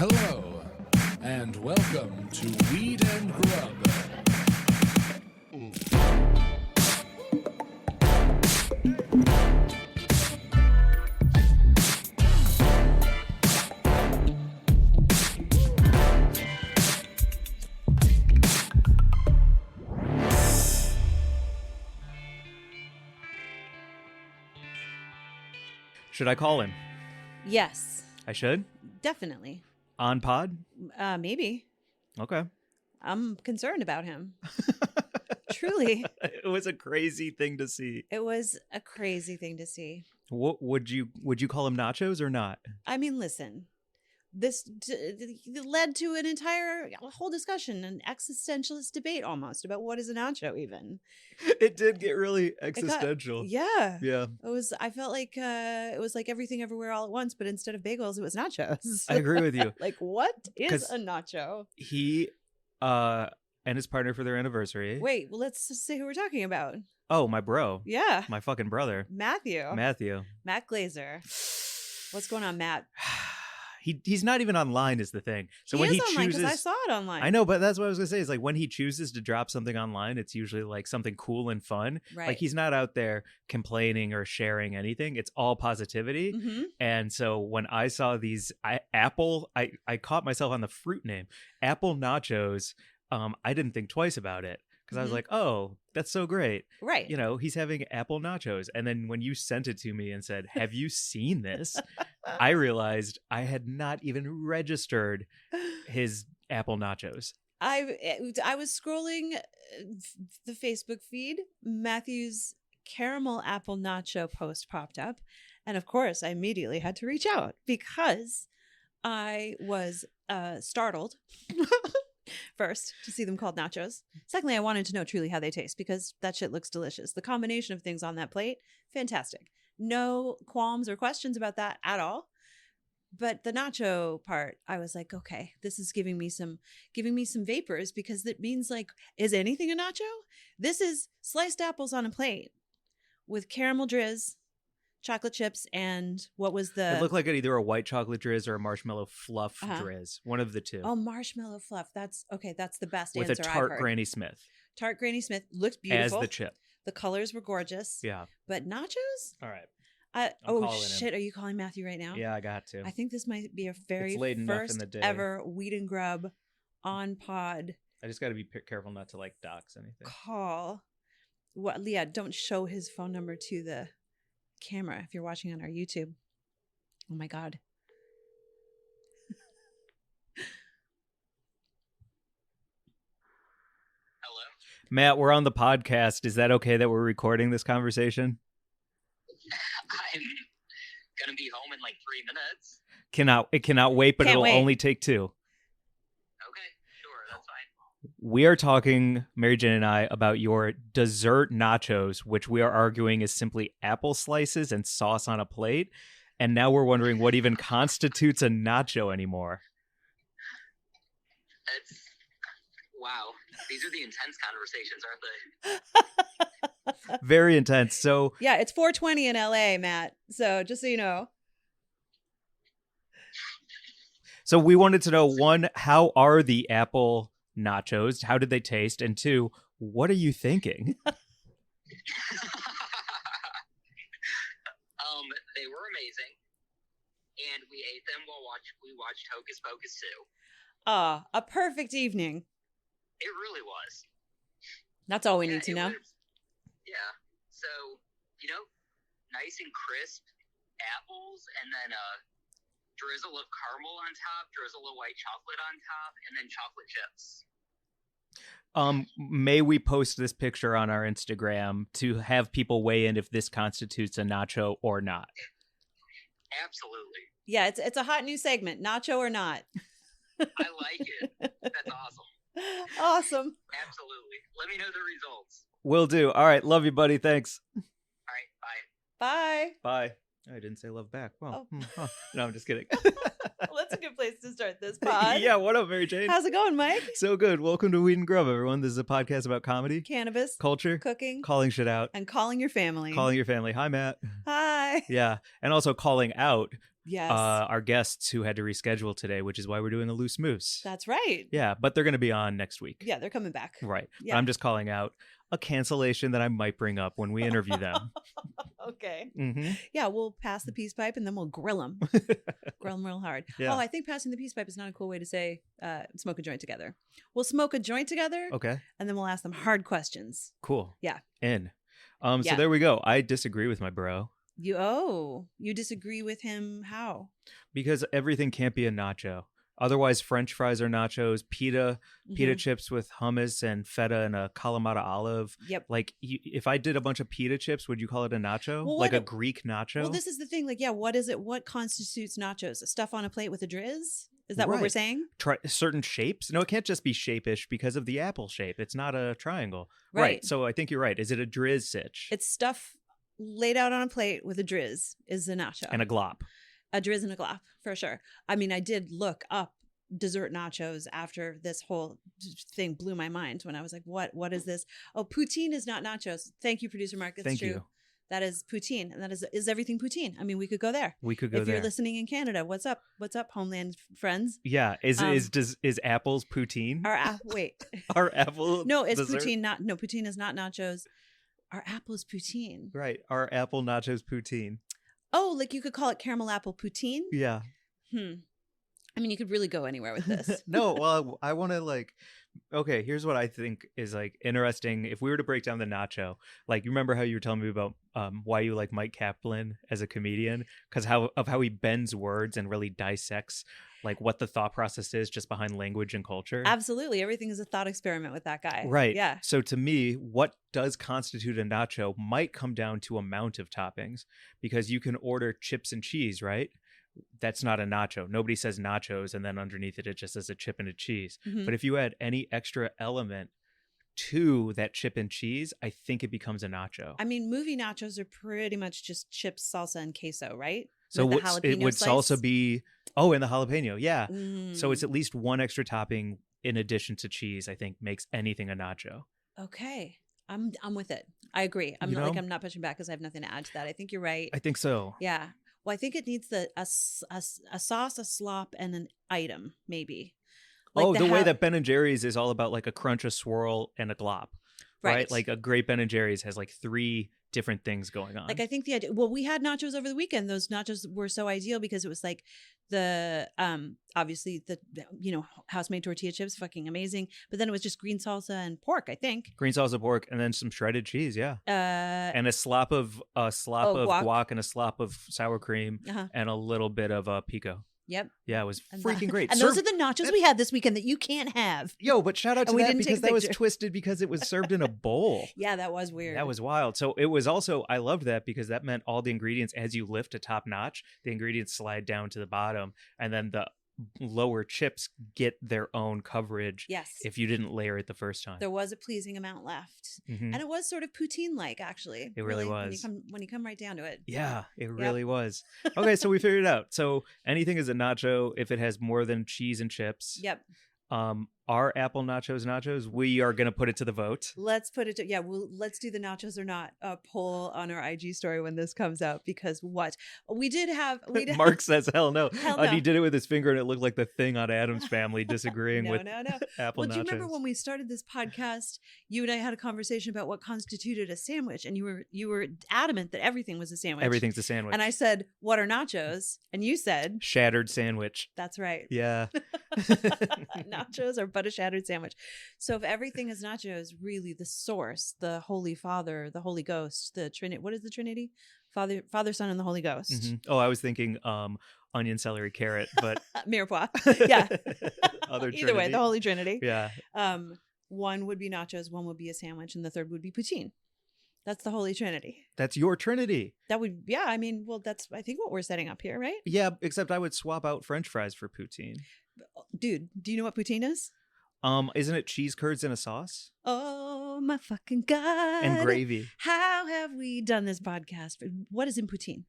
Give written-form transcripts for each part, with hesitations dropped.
Hello, and welcome to Weed and Grub. Should I call him? Yes, I should? definitely. On pod? Maybe. Okay. I'm concerned about him. Truly. It was a crazy thing to see. It was a crazy thing to see. What would you call him nachos or not? I mean, listen, this led to a whole discussion, an existentialist debate almost about what is a nacho even. It did get really existential. Yeah. Yeah. I felt like it was like Everything Everywhere All at Once, but instead of bagels, it was nachos. I agree with you. Like, what is 'Cause a nacho? He and his partner for their anniversary. Wait, well, let's just say who we're talking about. Oh, my bro. Yeah. My fucking brother. Matthew. Matt Glazer. What's going on, Matt? He's not even online is the thing. So he when is he online chooses, because I saw it online. I know, but that's what I was gonna say. Is like when he chooses to drop something online, it's usually like something cool and fun. Right. Like he's not out there complaining or sharing anything. It's all positivity. Mm-hmm. And so when I saw these I caught myself on the fruit name, Apple Nachos. I didn't think twice about it because I was like, oh, that's so great. Right. You know, he's having Apple Nachos. And then when you sent it to me and said, have you seen this? I realized I had not even registered his Apple Nachos. I was scrolling the Facebook feed. Matthew's caramel apple nacho post popped up. And of course, I immediately had to reach out because I was startled. First, to see them called nachos. Secondly, I wanted to know truly how they taste because that shit looks delicious. The combination of things on that plate, fantastic. No qualms or questions about that at all. But the nacho part, I was like, okay, this is giving me some vapors because that means like, is anything a nacho? This is sliced apples on a plate with caramel drizz, chocolate chips, and what was the... It looked like either a white chocolate drizz or a marshmallow fluff drizz. One of the two. Oh, marshmallow fluff. That's okay. That's the best with answer a I've tart heard. Granny Smith. Tart Granny Smith looked beautiful. As the chip. The colors were gorgeous. Yeah. But nachos? All right. Oh, calling shit. Are you calling Matthew right now? Yeah, I got to. I think this might be a very late enough in first the day. ever Weed and Grub on pod I just got to be careful not to like dox anything. call. What, Leah, don't show his phone number to the camera if you're watching on our YouTube. Oh my God. Hello? Matt, we're on the podcast. Is that okay that we're recording this conversation? I'm gonna be home in like 3 minutes. It cannot wait, but Can't it'll wait. only take 2. Okay, sure, that's fine. We are talking, Mary Jane and I, about your dessert nachos, which we are arguing is simply apple slices and sauce on a plate. And now we're wondering what even constitutes a nacho anymore. It's wow. These are the intense conversations, aren't they? Very intense. So Yeah, it's 4:20 in LA, Matt. So just so you know. we wanted to know, 1, how are the apple nachos? How did they taste? And 2, what are you thinking? They were amazing, and we ate them while we watched Hocus Pocus 2. A perfect evening. It really was. That's all we Yeah, need to it know. was- yeah. So, nice and crisp apples, and then a drizzle of caramel on top, drizzle of white chocolate on top, and then chocolate chips. May we post this picture on our Instagram to have people weigh in if this constitutes a nacho or not? Absolutely. Yeah, it's a hot new segment, nacho or not. I like it. That's awesome. Awesome. Absolutely. Let me know the results. Will do. All right. Love you, buddy. Thanks. All right. Bye. Bye. Bye. I didn't say love back. Well, Oh. no, I'm just kidding. Well, that's a good place to start this pod. Yeah. What up, Mary Jane? How's it going, Mike? So good. Welcome to Weed and Grub, everyone. This is a podcast about comedy, Cannabis, culture, cooking, calling shit out, and calling your family. calling your family. Hi, Matt. Hi. Yeah. And also calling out Yes. our guests who had to reschedule today, which is why we're doing a loose moose. That's right. Yeah, but they're going to be on next week. Yeah, they're coming back. Right. Yeah. But I'm just calling out a cancellation that I might bring up when we interview them. Okay. Mm-hmm. Yeah, we'll pass the peace pipe and then we'll grill them. Grill them real hard. Yeah. Oh, I think passing the peace pipe is not a cool way to say smoke a joint together. We'll smoke a joint together Okay. and then we'll ask them hard questions. Cool. Yeah. In. Yeah. So there we go. I disagree with my bro You disagree with him? How? because everything can't be a nacho. Otherwise, French fries are nachos, pita Mhm. chips with hummus and feta and a Kalamata olive. Yep. Like, if I did a bunch of pita chips, would you call it a nacho? Well, like what- a Greek nacho? Well, this is the thing. Like, yeah, what is it? What constitutes nachos? Stuff on a plate with a drizz? Is that what we're Right. saying? Try certain shapes. No, it can't just be shape-ish because of the apple shape. It's not a triangle. Right. So I think you're right. Is it a drizz sitch? It's stuff laid out on a plate with a drizz is a nacho. And a glop. A drizz and a glop, for sure. I mean, I did look up dessert nachos after this whole thing blew my mind when I was like, what is this? Oh, poutine is not nachos. Thank you, producer Mark. It's Thank true. you. That is poutine. And that is everything poutine. I mean, we could go there. We could go If there. you're listening in Canada, what's up? What's up, homeland friends? Yeah. Is apples poutine? Wait. Are apple No, it's dessert? poutine. Poutine is not nachos. Our apple is poutine. Right. Are apple nachos poutine? Oh, like you could call it caramel apple poutine? Yeah. I mean, you could really go anywhere with this. No, well, I want to okay, here's what I think is interesting. If we were to break down the nacho, you remember how you were telling me about why you like Mike Kaplan as a comedian? Because how he bends words and really dissects what the thought process is just behind language and culture. Absolutely. Everything is a thought experiment with that guy. Right. Yeah. So to me, what does constitute a nacho might come down to amount of toppings, because you can order chips and cheese, right? That's not a nacho. Nobody says nachos and then underneath it just says a chip and a cheese. Mhm. But if you add any extra element to that chip and cheese, I think it becomes a nacho. I mean, movie nachos are pretty much just chips, salsa, and queso, right? So With the it jalapeno would slice? salsa be, and the jalapeno, yeah. So Mm. it's at least one extra topping in addition to cheese, I think makes anything a nacho. Okay. I'm with it. I agree. I'm You not, know? I'm not pushing back because I have nothing to add to that. I think you're right. I think so. Yeah. Well, I think it needs a sauce, a slop, and an item, maybe. The way that Ben & Jerry's is all about a crunch, a swirl, and a glop, right? Like a great Ben & Jerry's has 3 different things going on. I think the idea. Well, we had nachos over the weekend. Those nachos were so ideal because it was the obviously the house-made tortilla chips, fucking amazing. But then it was just green salsa and pork, I think. Green salsa, pork, and then some shredded cheese, yeah. And a slop of guac and a slop of sour cream Uh-huh. and a little bit of pico. Yep. Yeah, it was And freaking great. And those are the nachos we had this weekend that you can't have. Yo, but shout out to And we that didn't take because a that was picture. twisted because it was served in a bowl. Yeah, that was weird. That was wild. So it was also, I loved that because that meant all the ingredients, as you lift a top notch, the ingredients slide down to the bottom, and then the lower chips get their own coverage. Yes. If you didn't layer it the first time. There was a pleasing amount left. Mhm. And it was sort of poutine-like, actually. It really was. When you come right down to it. Yeah, it really was. Okay, so we figured it out. So anything is a nacho if it has more than cheese and chips. Yep. Are apple nachos? We are going to put it to the vote. Let's put it to, let's do the nachos or not poll on our IG story when this comes out, because what? We did Mark says, hell no. Hell no. He did it with his finger and it looked like the thing on Adam's Family disagreeing No, with no. apple Well, nachos. do you remember when we started this podcast, you and I had a conversation about what constituted a sandwich, and you were adamant that everything was a sandwich. Everything's a sandwich. And I said, what are nachos? And you said, Shattered sandwich. that's right. Yeah. Nachos are but a shattered sandwich. So if everything is nachos, really the source, the Holy Father, the Holy Ghost, the Trinity. What is the Trinity? Father, Son, and the Holy Ghost. Mhm. Oh, I was thinking onion, celery, carrot, but Mirepoix. Yeah. Other Either way, Trinity. the Holy Trinity. Yeah. One would be nachos, one would be a sandwich, and the third would be poutine. That's the Holy Trinity. That's your Trinity. That would, yeah. I mean, well, that's I think what we're setting up here, right? Yeah, except I would swap out French fries for poutine. Dude, do you know what poutine is? Isn't it cheese curds in a sauce? Oh my fucking God. And gravy. How have we done this podcast? What is in poutine?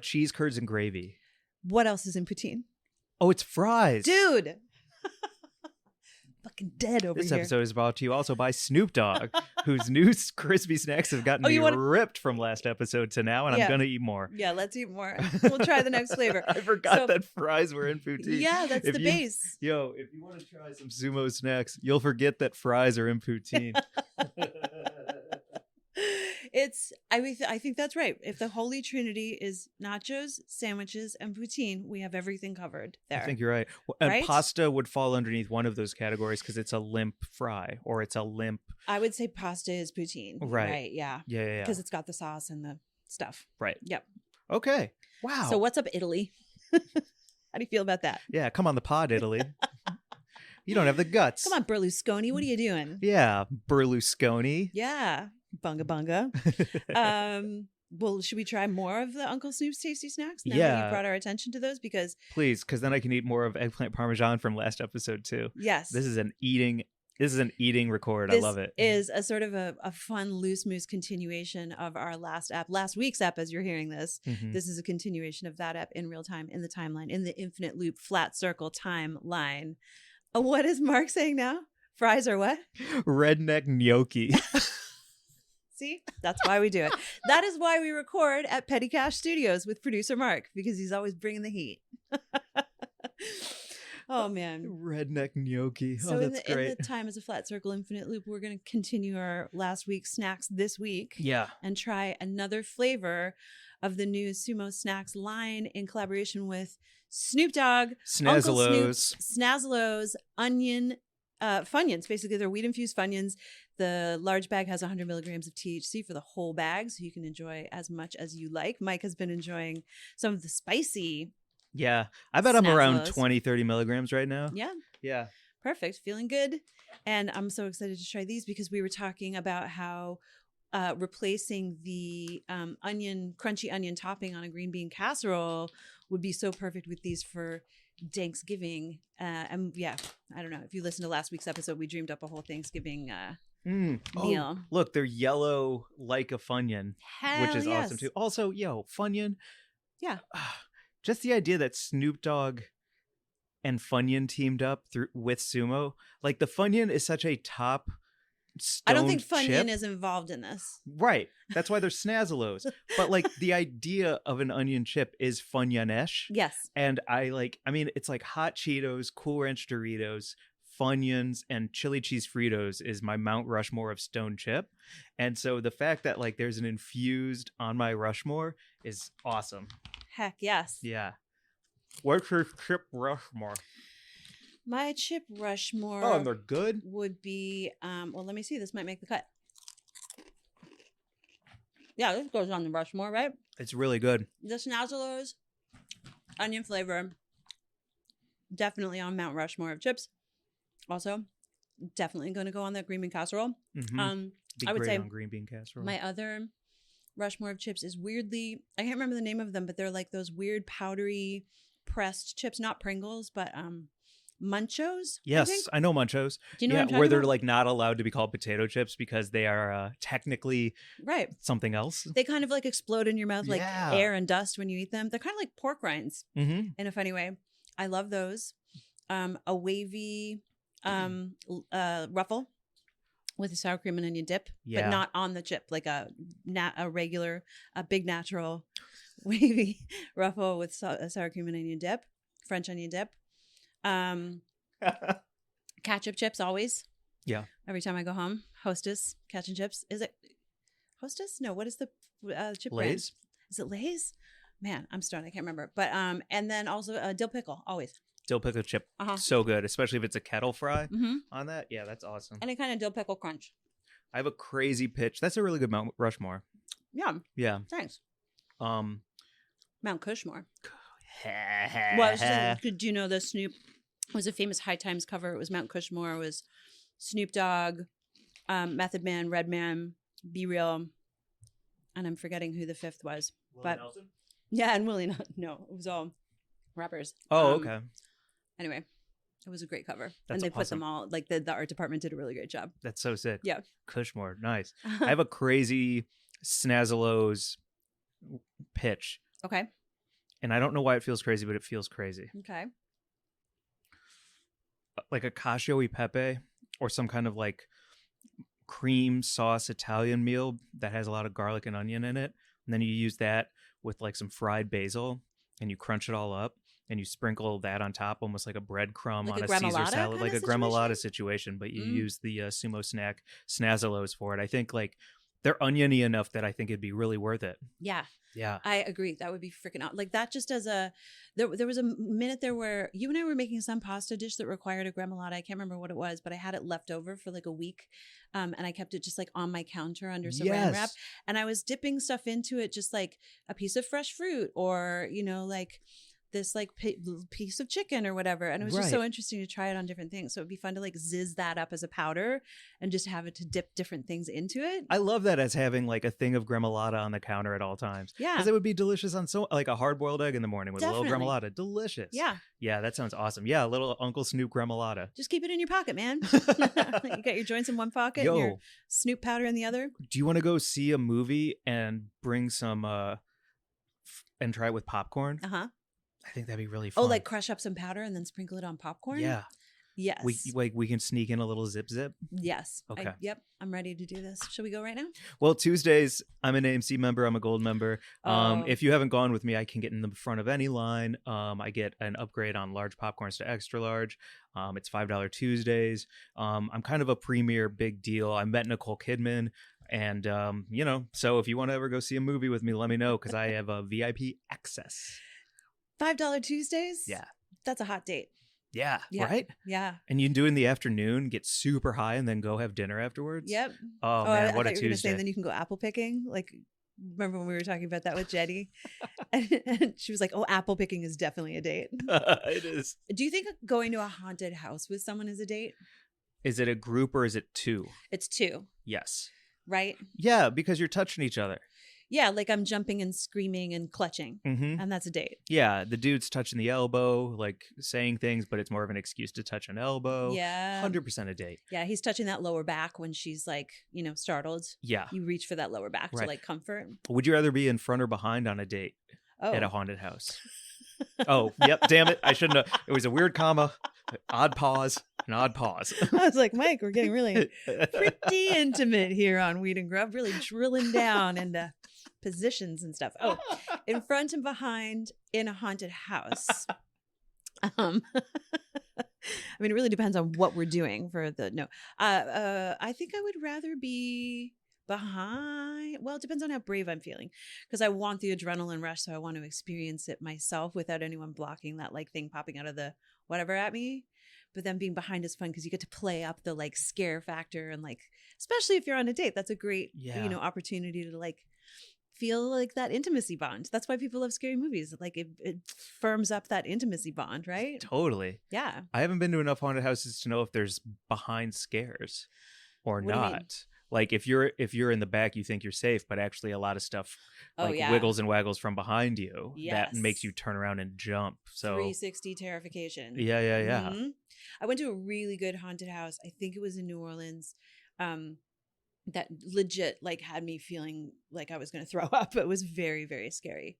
Cheese curds and gravy. What else is in poutine? Oh, it's fries. Dude. fucking dead over This here. episode is brought to you also by Snoop Dogg, whose new crispy snacks have gotten me ripped from last episode to now, and I'm going to eat more. Yeah, let's eat more. We'll try the next flavor. I forgot that fries were in poutine. Yeah, that's the base. Yo, if you want to try some SUMo snacks, you'll forget that fries are in poutine. I think that's right. If the holy trinity is nachos, sandwiches, and poutine, we have everything covered there. I think you're right. And pasta would fall underneath one of those categories because it's a limp fry or it's a limp. I would say pasta is poutine. Right. Yeah. Yeah. Because it's got the sauce and the stuff. Right. Yep. Okay. Wow. So what's up, Italy? How do you feel about that? Yeah. Come on the pod, Italy. You don't have the guts. Come on, Berlusconi. What are you doing? Yeah. Berlusconi. Yeah. Bunga bunga. Well, should we try more of the Uncle Snoop's tasty snacks now that you brought our attention to those? Please, because then I can eat more of eggplant parmesan from last episode too. Yes. This is an eating record. I love it. This is a sort of a fun loose moose continuation of our last week's app. As you're hearing this, This is a continuation of that app in real time, in the timeline, in the infinite loop, flat circle timeline. What is Mark saying now? Fries are what? Redneck gnocchi. See, that's why we do it. That is why we record at Petty Cash Studios with producer Mark, because he's always bringing the heat. Oh, man. Redneck gnocchi. So that's great. in the time as a flat circle infinite loop, we're going to continue our last week's snacks this week. Yeah. And try another flavor of the new SUMo Snacks line in collaboration with Snoop Dogg, Snazzalo's onion Funyuns. Basically, they're wheat-infused Funyuns. The large bag has 100 milligrams of THC for the whole bag, so you can enjoy as much as you like. Mike has been enjoying some of the spicy. Yeah. I bet I'm around 20, 30 milligrams right now. Yeah. Yeah. Perfect. Feeling good. And I'm so excited to try these because we were talking about how replacing the crunchy onion topping on a green bean casserole would be so perfect with these for Thanksgiving. And yeah, I don't know. If you listen to last week's episode, we dreamed up a whole Thanksgiving meal. Oh, look, they're yellow like a Funyun, which is awesome too. Also, Funyun. Yeah. Just the idea that Snoop Dogg and Funyun teamed up with SUMo. Like the Funyun is such a top I don't think chip. Funyun is involved in this. Right. That's why they're Snazzalos. But like the idea of an onion chip is Funyun-ish. Yes. And it's like hot Cheetos, Cool Ranch Doritos, Funyuns, and chili cheese Fritos is my Mount Rushmore of stone chip. And so the fact that like there's an infused on my Rushmore is awesome. Heck yes. Yeah. What's your chip Rushmore? My chip Rushmore. Oh, and they're good? Would be, well, let me see. This might make the cut. Yeah, this goes on the Rushmore, right? It's really good. The Snazzalo's onion flavor, definitely on Mount Rushmore of chips. Also, definitely going to go on that green bean casserole. Mm-hmm. I would say on green bean casserole. My other Rushmore of chips is weirdly, I can't remember the name of them, but they're like those weird powdery pressed chips, not Pringles, but Munchos. Yes, I know Munchos. Do you know what I'm talking where they're about? like not allowed to be called potato chips because they are technically something else. They kind of like explode in your mouth like air and dust when you eat them. They're kind of like pork rinds in a funny way. I love those. A wavy ruffle with a sour cream and onion dip, but not on the chip, like a regular, big natural wavy ruffle with sour cream and onion dip, French onion dip. Ketchup chips always. Yeah. Every time I go home, Hostess ketchup chips. Is it Hostess? No. What is the chip brand? Lay's. Is it Lay's? Man, I'm stoned. I can't remember. But and then also dill pickle always. Dill pickle chip, so good, especially if it's a kettle fry on that. Yeah, that's awesome. Any kind of dill pickle crunch. I have a crazy pitch. That's a really good Mount Rushmore. Yeah. Yeah. Thanks. Mount Cushmore. Well, do you know the Snoop? It was a famous High Times cover. It was Mount Cushmore. It was Snoop Dogg, Method Man, Redman, Be Real, and I'm forgetting who the fifth was. Willie Nelson? Yeah, and Willie. No, it was all rappers. Oh, okay. Anyway, it was a great cover. That's and they awesome. put them all, like the art department did a really great job. That's so sick. Yeah. Cushmore, nice. I have a crazy Snazzalo's pitch. Okay. And I don't know why it feels crazy, but it feels crazy. Okay. like a cacio e pepe or some kind of like cream sauce Italian meal that has a lot of garlic and onion in it. And then you use that with like some fried basil and you crunch it all up and you sprinkle that on top almost like a breadcrumb Like on a a Caesar gremolata salad, like kinda a gremolata situation? situation, but you use the SUMO snack snazzalos for it. I think like they're oniony enough that I think it'd be really worth it. Yeah. Yeah. I agree. That would be freaking out. Like that just as a there was a minute there where you and I were making some pasta dish that required a gremolata. I can't remember what it was, but I had it left over for like a week. And I kept it just like on my counter under saran wrap. And I was dipping stuff into it, just like a piece of fresh fruit or, you know, like this like piece of chicken or whatever. And it was just so interesting to try it on different things. So it'd be fun to like zizz that up as a powder and just have it to dip different things into it. I love that as having like a thing of gremolata on the counter at all times. Yeah. Because it would be delicious on so like a hard-boiled egg in the morning with a Definitely. little gremolata. Delicious. Yeah. Yeah, that sounds awesome. Yeah, a little Uncle Snoop gremolata. Just keep it in your pocket, man. You got your joints in one pocket and your Snoop powder in the other. Do you want to go see a movie and bring some and try it with popcorn? Uh-huh. I think that'd be really fun. Oh, like crush up some powder and then sprinkle it on popcorn? Yeah. Yes. We can sneak in a little zip. Yes. Okay. Yep. I'm ready to do this. Shall we go right now? Well, Tuesdays, I'm an AMC member. I'm a gold member. Oh. If you haven't gone with me, I can get in the front of any line. I get an upgrade on large popcorns to extra large. It's $5 Tuesdays. I'm kind of a premier big deal. I met Nicole Kidman. And, you know, so if you want to ever go see a movie with me, let me know because I have a VIP access. $5 Tuesdays? Yeah. That's a hot date. Yeah. Right? Yeah. And you can do it in the afternoon, get super high, and then go have dinner afterwards. Yep. Oh, man, what I a thought you were gonna say, Tuesday. then you can go apple picking. Like, remember when we were talking about that with Jetty? and she was like, oh, apple picking is definitely a date. It is. Do you think going to a haunted house with someone is a date? Is it a group or is it two? It's two, Yes. right? Yeah, because you're touching each other. Yeah, like I'm jumping and screaming and clutching, Mm-hmm. and that's a date. Yeah, the dude's touching the elbow, like saying things, but it's more of an excuse to touch an elbow. Yeah. 100% a date. Yeah, he's touching that lower back when she's like, you know, startled. Yeah. You reach for that lower back to Right. like comfort. Would you rather be in front or behind on a date Oh, at a haunted house? Oh, yep. Damn it. I shouldn't have. It was a weird comma, odd pause, an odd pause. I was like, Mike, we're getting really pretty intimate here on Weed and Grub, really drilling down into positions and stuff. Oh, in front and behind in a haunted house. I mean, it really depends on what we're doing for the no. I think I would rather be behind. Well, it depends on how brave I'm feeling, because I want the adrenaline rush, so I want to experience it myself without anyone blocking that like thing popping out of the whatever at me. But then being behind is fun because you get to play up the like scare factor and like, especially if you're on a date, that's a great you know opportunity to like feel like that intimacy bond. That's why people love scary movies. Like it firms up that intimacy bond, right? Totally. Yeah. I haven't been to enough haunted houses to know if there's behind scares or What do you mean? not. Like if you're in the back, you think you're safe, but actually a lot of stuff Oh, like yeah. wiggles and waggles from behind you that Yes. makes you turn around and jump. So 360 terrification. yeah. Mhm. I went to a really good haunted house. I think it was in New Orleans. That legit like had me feeling like I was going to throw up. It was very, very scary.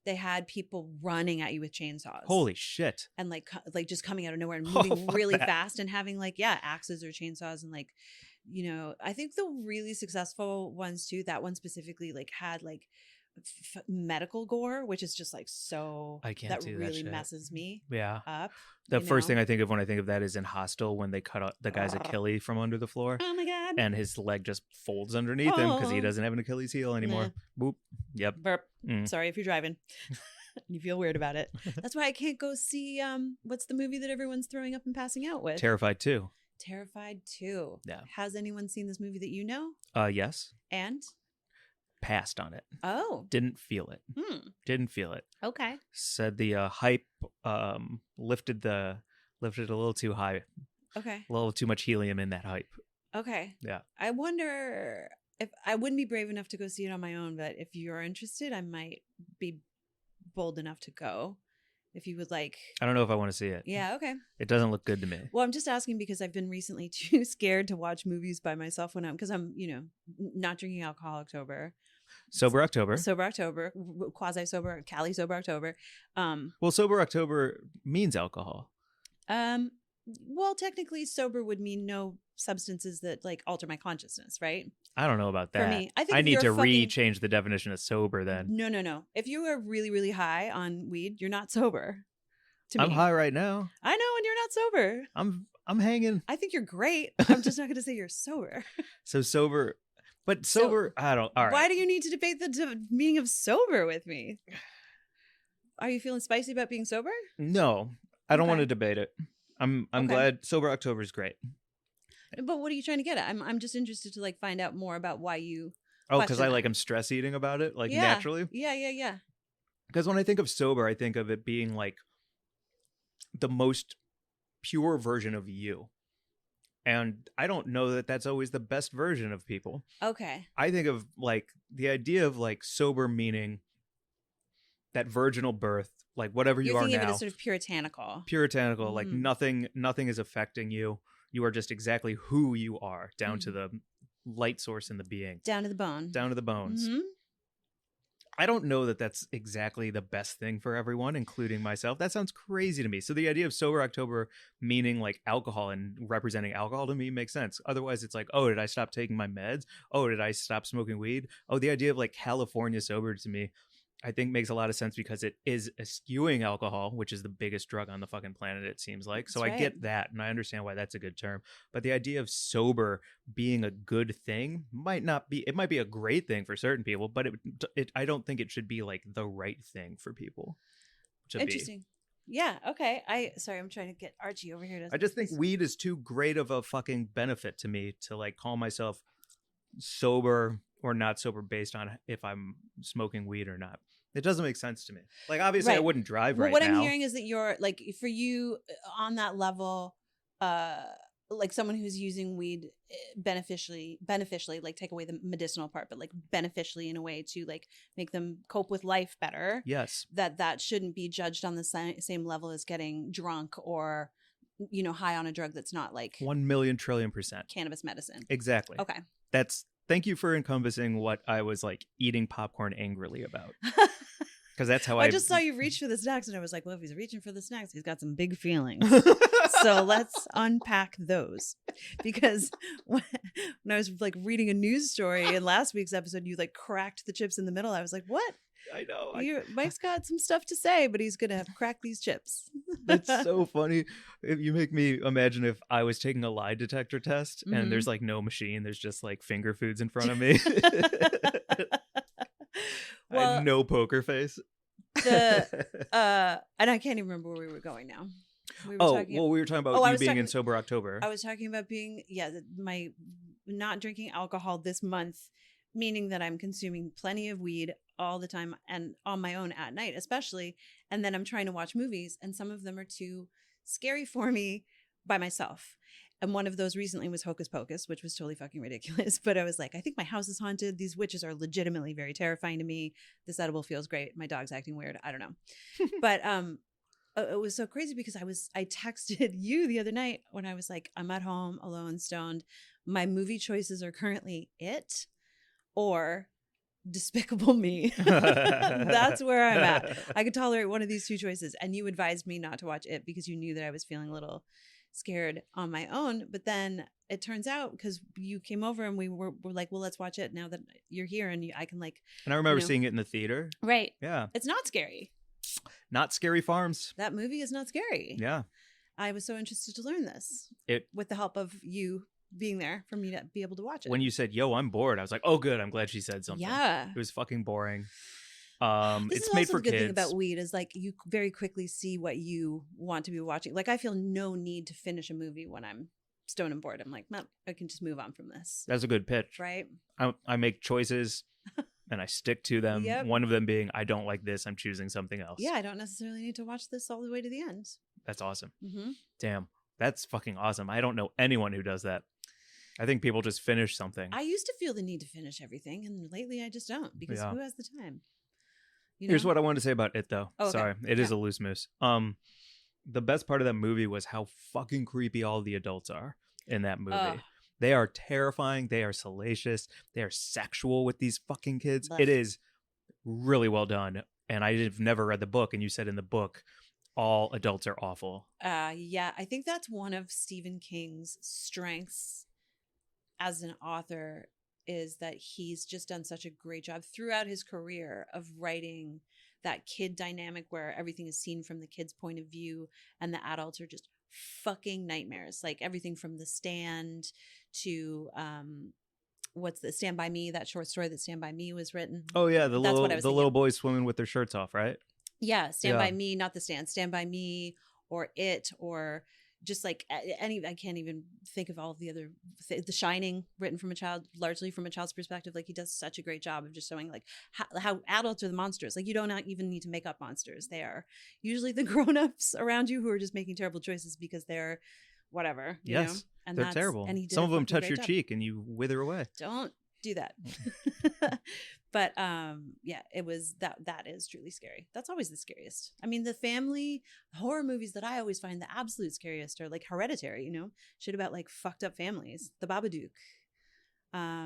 They had people running at you with chainsaws. Holy shit. And like just coming out of nowhere and Oh, moving fuck really that. fast and having like axes or chainsaws and like, you know, I think the really successful ones too, that one specifically like had like medical gore, which is just like so I can't that do that really shit. messes me Yeah. up. The you first know? thing I think of when I think of that is in Hostel when they cut out the guy's Achilles from under the floor Oh my god. and his leg just folds underneath him because he Oh. doesn't have an Achilles heel anymore. Boop. Yep. Burp. Mm. Sorry if you're driving. You feel weird about it. That's why I can't go see what's the movie that everyone's throwing up and passing out with? Terrified too. Terrified 2. Yeah. Has anyone seen this movie that you know? Yes. And Passed on it. oh. Didn't feel it. Didn't feel it. Okay. Said the hype lifted a little too high. Okay. A little too much helium in that hype. Okay. Yeah. I wonder if I wouldn't be brave enough to go see it on my own, but if you're interested, I might be bold enough to go. If you would like. I don't know if I want to see it. Yeah, okay. It doesn't look good to me. Well, I'm just asking because I've been recently too scared to watch movies by myself because I'm, you know, not drinking alcohol October. Sober October. Sober October, quasi sober, Cali sober October. Well, Sober October means alcohol. Well, technically, sober would mean no substances that like alter my consciousness, right? I don't know about that. For me, I think I if need you're to fucking- change the definition of sober then. No. If you are really, really high on weed, you're not sober. To me, I'm high right now. I know, and you're not sober. I'm hanging. I think you're great. I'm just not going to say you're sober. So sober, but So, sober, I don't. All right. Why do you need to debate the meaning of sober with me? Are you feeling spicy about being sober? No, I don't Okay. want to debate it. I'm Okay. glad sober October is great. But what are you trying to get at? I'm just interested to like find out more about why you. Oh, because question I that. like am stress eating about it, like Yeah. naturally. Yeah. Because when I think of sober, I think of it being like the most pure version of you. And I don't know that that's always the best version of people. Okay. I think of like the idea of like sober meaning that virginal birth, like whatever you You're are thinking now, of it as sort of puritanical. puritanical, like Mhm. nothing is affecting you. You are just exactly who you are, down to Mm-hmm. the light source in the being, Down to the bone. down to the bones. Mhm. I don't know that that's exactly the best thing for everyone, including myself. That sounds crazy to me. So the idea of sober October meaning like alcohol and representing alcohol to me makes sense. Otherwise, it's like, oh, did I stop taking my meds? Oh, did I stop smoking weed? Oh, the idea of like California sober to me, I think makes a lot of sense because it is eschewing alcohol, which is the biggest drug on the fucking planet, it seems like. So That's I get right. that, and I understand why that's a good term. But the idea of sober being a good thing might not be. It might be a great thing for certain people, but I don't think it should be like the right thing for people to be. Interesting. Yeah. Okay. Sorry, I'm trying to get Archie over here to. I just think weed is too great of a fucking benefit to me to like call myself sober or not sober based on if I'm smoking weed or not. It doesn't make sense to me. Like obviously I Right. wouldn't drive Well, right what now. I'm hearing is that you're like, for you on that level, like someone who's using weed beneficially, like take away the medicinal part, but like beneficially in a way to like make them cope with life better. Yes. That shouldn't be judged on the same level as getting drunk or, you know, high on a drug that's not like 1,000,000,000,000,000%. cannabis medicine. Exactly. Okay. Thank you for encompassing what I was like eating popcorn angrily about. Because that's how I just saw you reach for the snacks and I was like, well, if he's reaching for the snacks, he's got some big feelings. So let's unpack those. Because when I was like reading a news story in last week's episode, you like cracked the chips in the middle. I was like, what? I know. Mike's got some stuff to say, but he's going to crack these chips. That's so funny. You make me imagine if I was taking a lie detector test Mhm. and there's like no machine, there's just like finger foods in front of me. I Well, had no poker face. and I can't even remember where we were going now. We were we were talking about Oh, I you was being talking- in sober October. I was talking about being, my not drinking alcohol this month, meaning that I'm consuming plenty of weed all the time and on my own at night, especially. And then I'm trying to watch movies, and some of them are too scary for me by myself. And one of those recently was Hocus Pocus, which was totally fucking ridiculous. But I was like, I think my house is haunted. These witches are legitimately very terrifying to me. This edible feels great. My dog's acting weird. I don't know. But it was so crazy because I texted you the other night when I was like, I'm at home alone, stoned. My movie choices are currently It or Despicable Me. That's where I'm at. I could tolerate one of these two choices. And you advised me not to watch It because you knew that I was feeling a little scared on my own. But then it turns out, because you came over and we were like, well, let's watch it now that you're here and I can like. And I remember you know. seeing it in the theater. Right. Yeah. It's not scary. Not Scary Farms. That movie is not scary. Yeah. I was so interested to learn this with the help of you being there for me to be able to watch it. When you said, yo, I'm bored, I was like, oh, good. I'm glad she said something. Yeah. It was fucking boring. This It's is made also for the good kids. thing about weed is like you very quickly see what you want to be watching. Like I feel no need to finish a movie when I'm stoned and bored. I'm like, no, I can just move on from this. That's a good pitch. Right? I make choices and I stick to them. Yep. One of them being, I don't like this. I'm choosing something else. Yeah, I don't necessarily need to watch this all the way to the end. That's awesome. Mm-hmm. Damn. That's fucking awesome. I don't know anyone who does that. I think people just finish something. I used to feel the need to finish everything, and lately I just don't because Yeah. who has the time? You Here's know? what I wanted to say about it, though. Oh, okay. Sorry. It is a loose moose. The best part of that movie was how fucking creepy all the adults are in that movie. Ugh. They are terrifying. They are salacious. They are sexual with these fucking kids. Ugh. It is really well done. And I've never read the book. And you said in the book, all adults are awful. Yeah, I think that's one of Stephen King's strengths as an author, is that he's just done such a great job throughout his career of writing that kid dynamic where everything is seen from the kid's point of view and the adults are just fucking nightmares. Like everything from The Stand to what's the Stand By Me, that short story that Stand By Me was written. Oh yeah, the That's little what I was thinking. little boys swimming with their shirts off, right? Yeah, Stand Yeah. By Me, not The Stand, Stand By Me, or It, or just like any, I can't even think of all of the other, The Shining, written from a child, largely from a child's perspective. Like he does such a great job of just showing like how adults are the monsters. Like you don't even need to make up monsters. They are usually the grown-ups around you who are just making terrible choices because they're whatever. You know? Yes, And they're that's terrible. And he did Some a of them fucking touch great your job. cheek and you wither away. Don't do that. But yeah, it was that is truly scary. That's always the scariest. I mean, the family horror movies that I always find the absolute scariest are like Hereditary, you know, shit about like fucked up families. The Babadook.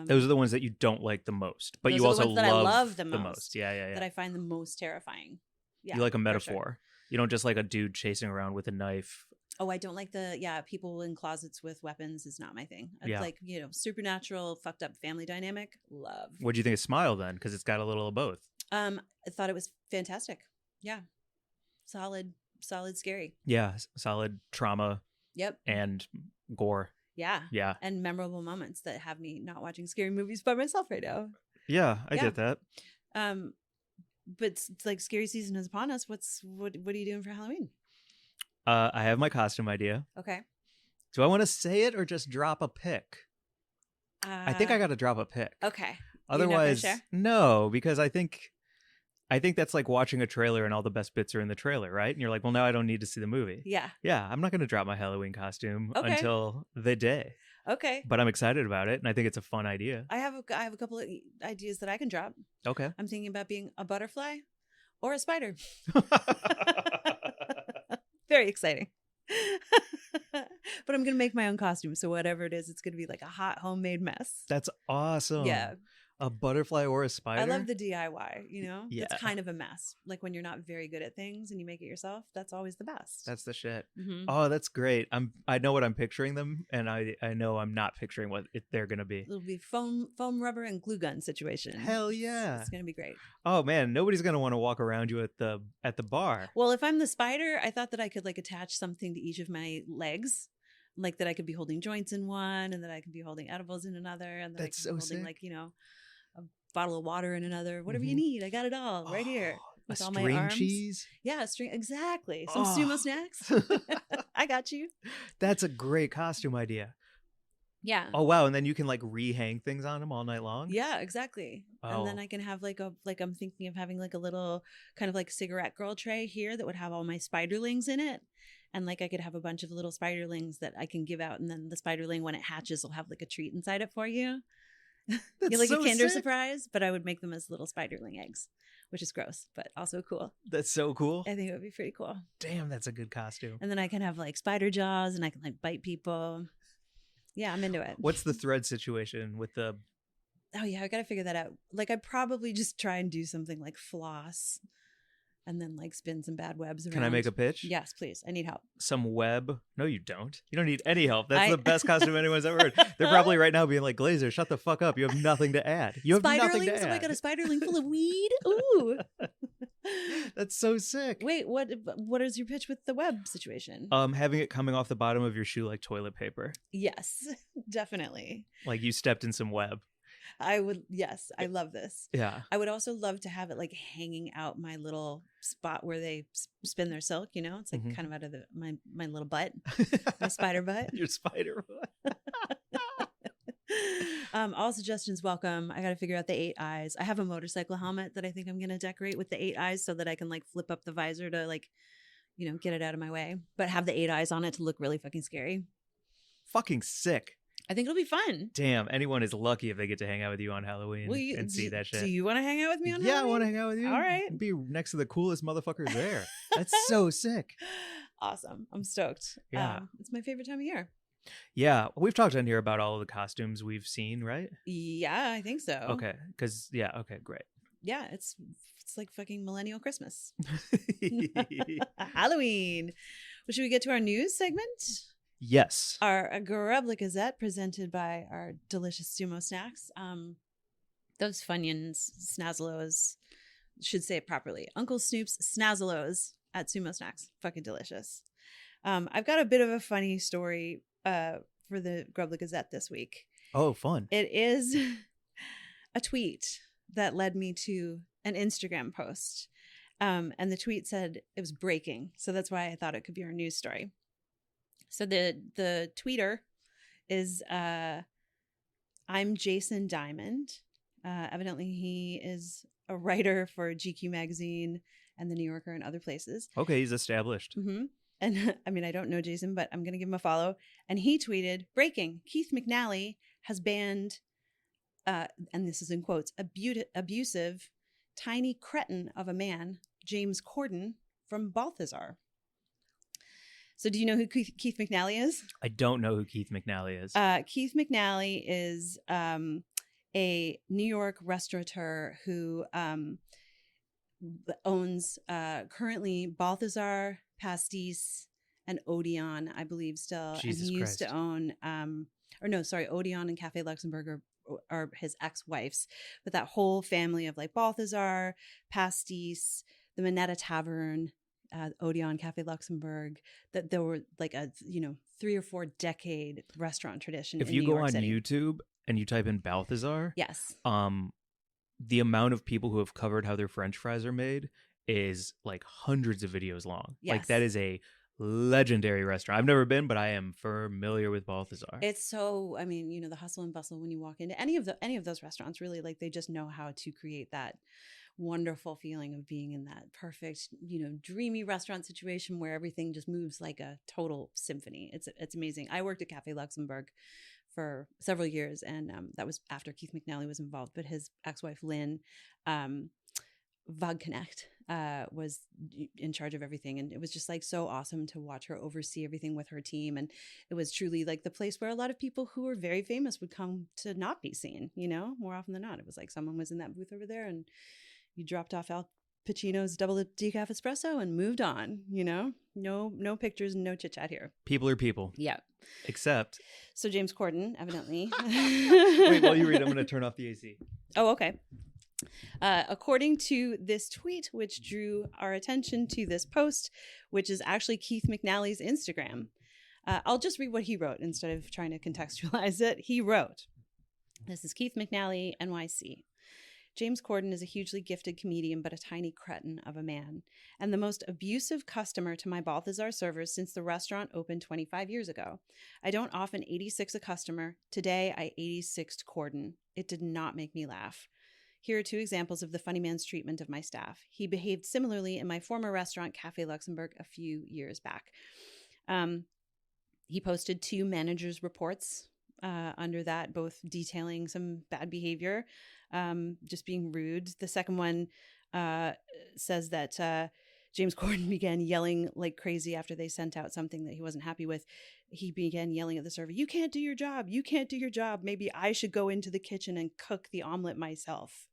Those are the ones that you don't like the most, but Those you are the also ones that I love the the most. Yeah, yeah, yeah. that I find the most terrifying. Yeah, You like a for metaphor. sure. You don't just like a dude chasing around with a knife. Oh, I don't like people in closets with weapons is not my thing. It's Yeah. like, you know, supernatural, fucked up family dynamic. Love. What do you think of Smile then? Because it's got a little of both. I thought it was fantastic. Yeah. Solid, scary. Yeah, solid trauma Yep. and gore. Yeah. Yeah, And memorable moments that have me not watching scary movies by myself right now. yeah, I Yeah. get that. But it's like scary season is upon us. What are you doing for Halloween? I have my costume idea. Okay. Do I want to say it or just drop a pick? I think I got to drop a pick. Okay. Otherwise, share? no, because I think that's like watching a trailer and all the best bits are in the trailer, right? And you're like, well, now I don't need to see the movie. Yeah. Yeah, I'm not going to drop my Halloween costume Okay. until the day, Okay. but I'm excited about it, and I think it's a fun idea. I have a couple of ideas that I can drop. Okay. I'm thinking about being a butterfly or a spider. Very exciting. But I'm going to make my own costume. So whatever it is, it's going to be like a hot homemade mess. That's awesome. Yeah. A butterfly or a spider? I love the DIY, you know? Yeah. It's kind of a mess. Like when you're not very good at things and you make it yourself, that's always the best. That's the shit. Mhm. Oh, that's great. I know what I'm picturing them, and I know I'm not picturing what they're going to be. It'll be foam rubber and glue gun situation. Hell yeah. It's going to be great. Oh man, nobody's going to want to walk around you at the bar. Well, if I'm the spider, I thought that I could like attach something to each of my legs. Like that I could be holding joints in one and that I could be holding edibles in another. And that That's I could so be holding sick. like, you know, a bottle of water in another. Whatever you Mhm. need. I got it all right here. Oh, With a all my string arms. cheese? Yeah, string. Exactly. Some Oh. sumo snacks. I got you. That's a great costume idea. Yeah. Oh wow, and then you can like rehang things on them all night long? Yeah, exactly. And then Oh. I can have like I'm thinking of having like a little kind of like cigarette girl tray here that would have all my spiderlings in it. And like I could have a bunch of little spiderlings that I can give out, and then the spiderling, when it hatches, will have like a treat inside it for you. You're like so a Kinder sick. surprise, but I would make them as little spiderling eggs, which is gross, but also cool. That's so cool. I think it would be pretty cool. Damn, that's a good costume. And then I can have like spider jaws, and I can like bite people. Yeah, I'm into it. What's the thread situation with the Oh yeah, I gotta figure that out. Like I'd probably just try and do something like floss and then like spin some bad webs around. Can I make a pitch? Yes, please. I need help. Some web? No, you don't. You don't need any help. That's I- the best costume anyone's ever heard. They're probably right now being like, Glazer, shut the fuck up. You have nothing to add. You have nothing to Spiderlings? add. Oh my god, a spiderling full of weed? Ooh. That's so sick. Wait, what is your pitch with the web situation? Having it coming off the bottom of your shoe like toilet paper. Yes, definitely. Like you stepped in some web. I would, yes, I love this. Yeah. I would also love to have it like hanging out my little spot where they spin their silk, you know? It's like Mhm. kind of out of my little butt, my spider butt. Your spider butt. All suggestions welcome. I got to figure out the 8 eyes. I have a motorcycle helmet that I think I'm going to decorate with the 8 eyes so that I can like flip up the visor to like, you know, get it out of my way, but have the 8 eyes on it to look really fucking scary. Fucking sick. I think it'll be fun. Damn, anyone is lucky if they get to hang out with you on Halloween Will you, and see that shit. Do you want to hang out with me on Yeah, I Halloween? want to hang out with you. All right. Be next to the coolest motherfuckers there. That's so sick. Awesome. I'm stoked. Yeah. It's my favorite time of year. Yeah, we've talked on here about all of the costumes we've seen, right? Yeah, I think so. Okay, okay, great. yeah, it's like fucking millennial Christmas. Halloween. Well, should we get to our news segment? Yes. Our Grub Gazette presented by our delicious SUMo Snacks. Those Funyuns, Snazzalos, should say it properly. Uncle Snoop's Snazzalos at SUMo Snacks. Fucking delicious. I've got a bit of a funny story for the Grub Gazette this week. Oh, fun. It is a tweet that led me to an Instagram post. And the tweet said it was breaking. So that's why I thought it could be our news story. So the tweeter is I'm Jason Diamond. Evidently, he is a writer for GQ magazine and the New Yorker and other places. Okay, he's established. Mm-hmm. And I mean, I don't know Jason, but I'm going to give him a follow. And he tweeted, breaking, Keith McNally has banned, and this is in quotes, abusive, tiny cretin of a man, James Corden, from Balthazar. So do you know who Keith McNally is? I don't know who Keith McNally is. Keith McNally is a New York restaurateur who owns currently Balthazar, Pastis, and Odeon, I believe still. Jesus and he used Christ. to own, Odeon and Cafe Luxembourg are his ex-wives. But that whole family of like Balthazar, Pastis, the Minetta Tavern, Odeon, Cafe Luxembourg, that there were like a 3 or 4 decade restaurant tradition. If in you New go York on City. YouTube and you type in Balthazar, Yes. The amount of people who have covered how their French fries are made is like hundreds of videos long. Yes. Like that is a legendary restaurant. I've never been, but I am familiar with Balthazar. It's so, I mean, the hustle and bustle when you walk into any of those restaurants, really, like they just know how to create that wonderful feeling of being in that perfect, dreamy restaurant situation where everything just moves like a total symphony. It's amazing. I worked at Cafe Luxembourg for several years, and that was after Keith McNally was involved, but his ex-wife Lynn Wagknecht was in charge of everything, and it was just like so awesome to watch her oversee everything with her team. And it was truly like the place where a lot of people who were very famous would come to not be seen, more often than not. It was like someone was in that booth over there and you dropped off Al Pacino's double decaf espresso and moved on. No pictures, no chit chat here. People are people. Yeah. Except. So James Corden, evidently. Wait, while you read, I'm going to turn off the AC. Oh, okay. According to this tweet, which drew our attention to this post, which is actually Keith McNally's Instagram. I'll just read what he wrote instead of trying to contextualize it. He wrote, this is Keith McNally, NYC. James Corden is a hugely gifted comedian, but a tiny cretin of a man, and the most abusive customer to my Balthazar servers since the restaurant opened 25 years ago. I don't often 86 a customer. Today, I 86'd Corden. It did not make me laugh. Here are 2 examples of the funny man's treatment of my staff. He behaved similarly in my former restaurant, Cafe Luxembourg, a few years back. He posted 2 managers' reports under that, both detailing some bad behavior, just being rude. The second one says that James Corden began yelling like crazy after they sent out something that he wasn't happy with. He began yelling at the server, "You can't do your job. You can't do your job. Maybe I should go into the kitchen and cook the omelet myself."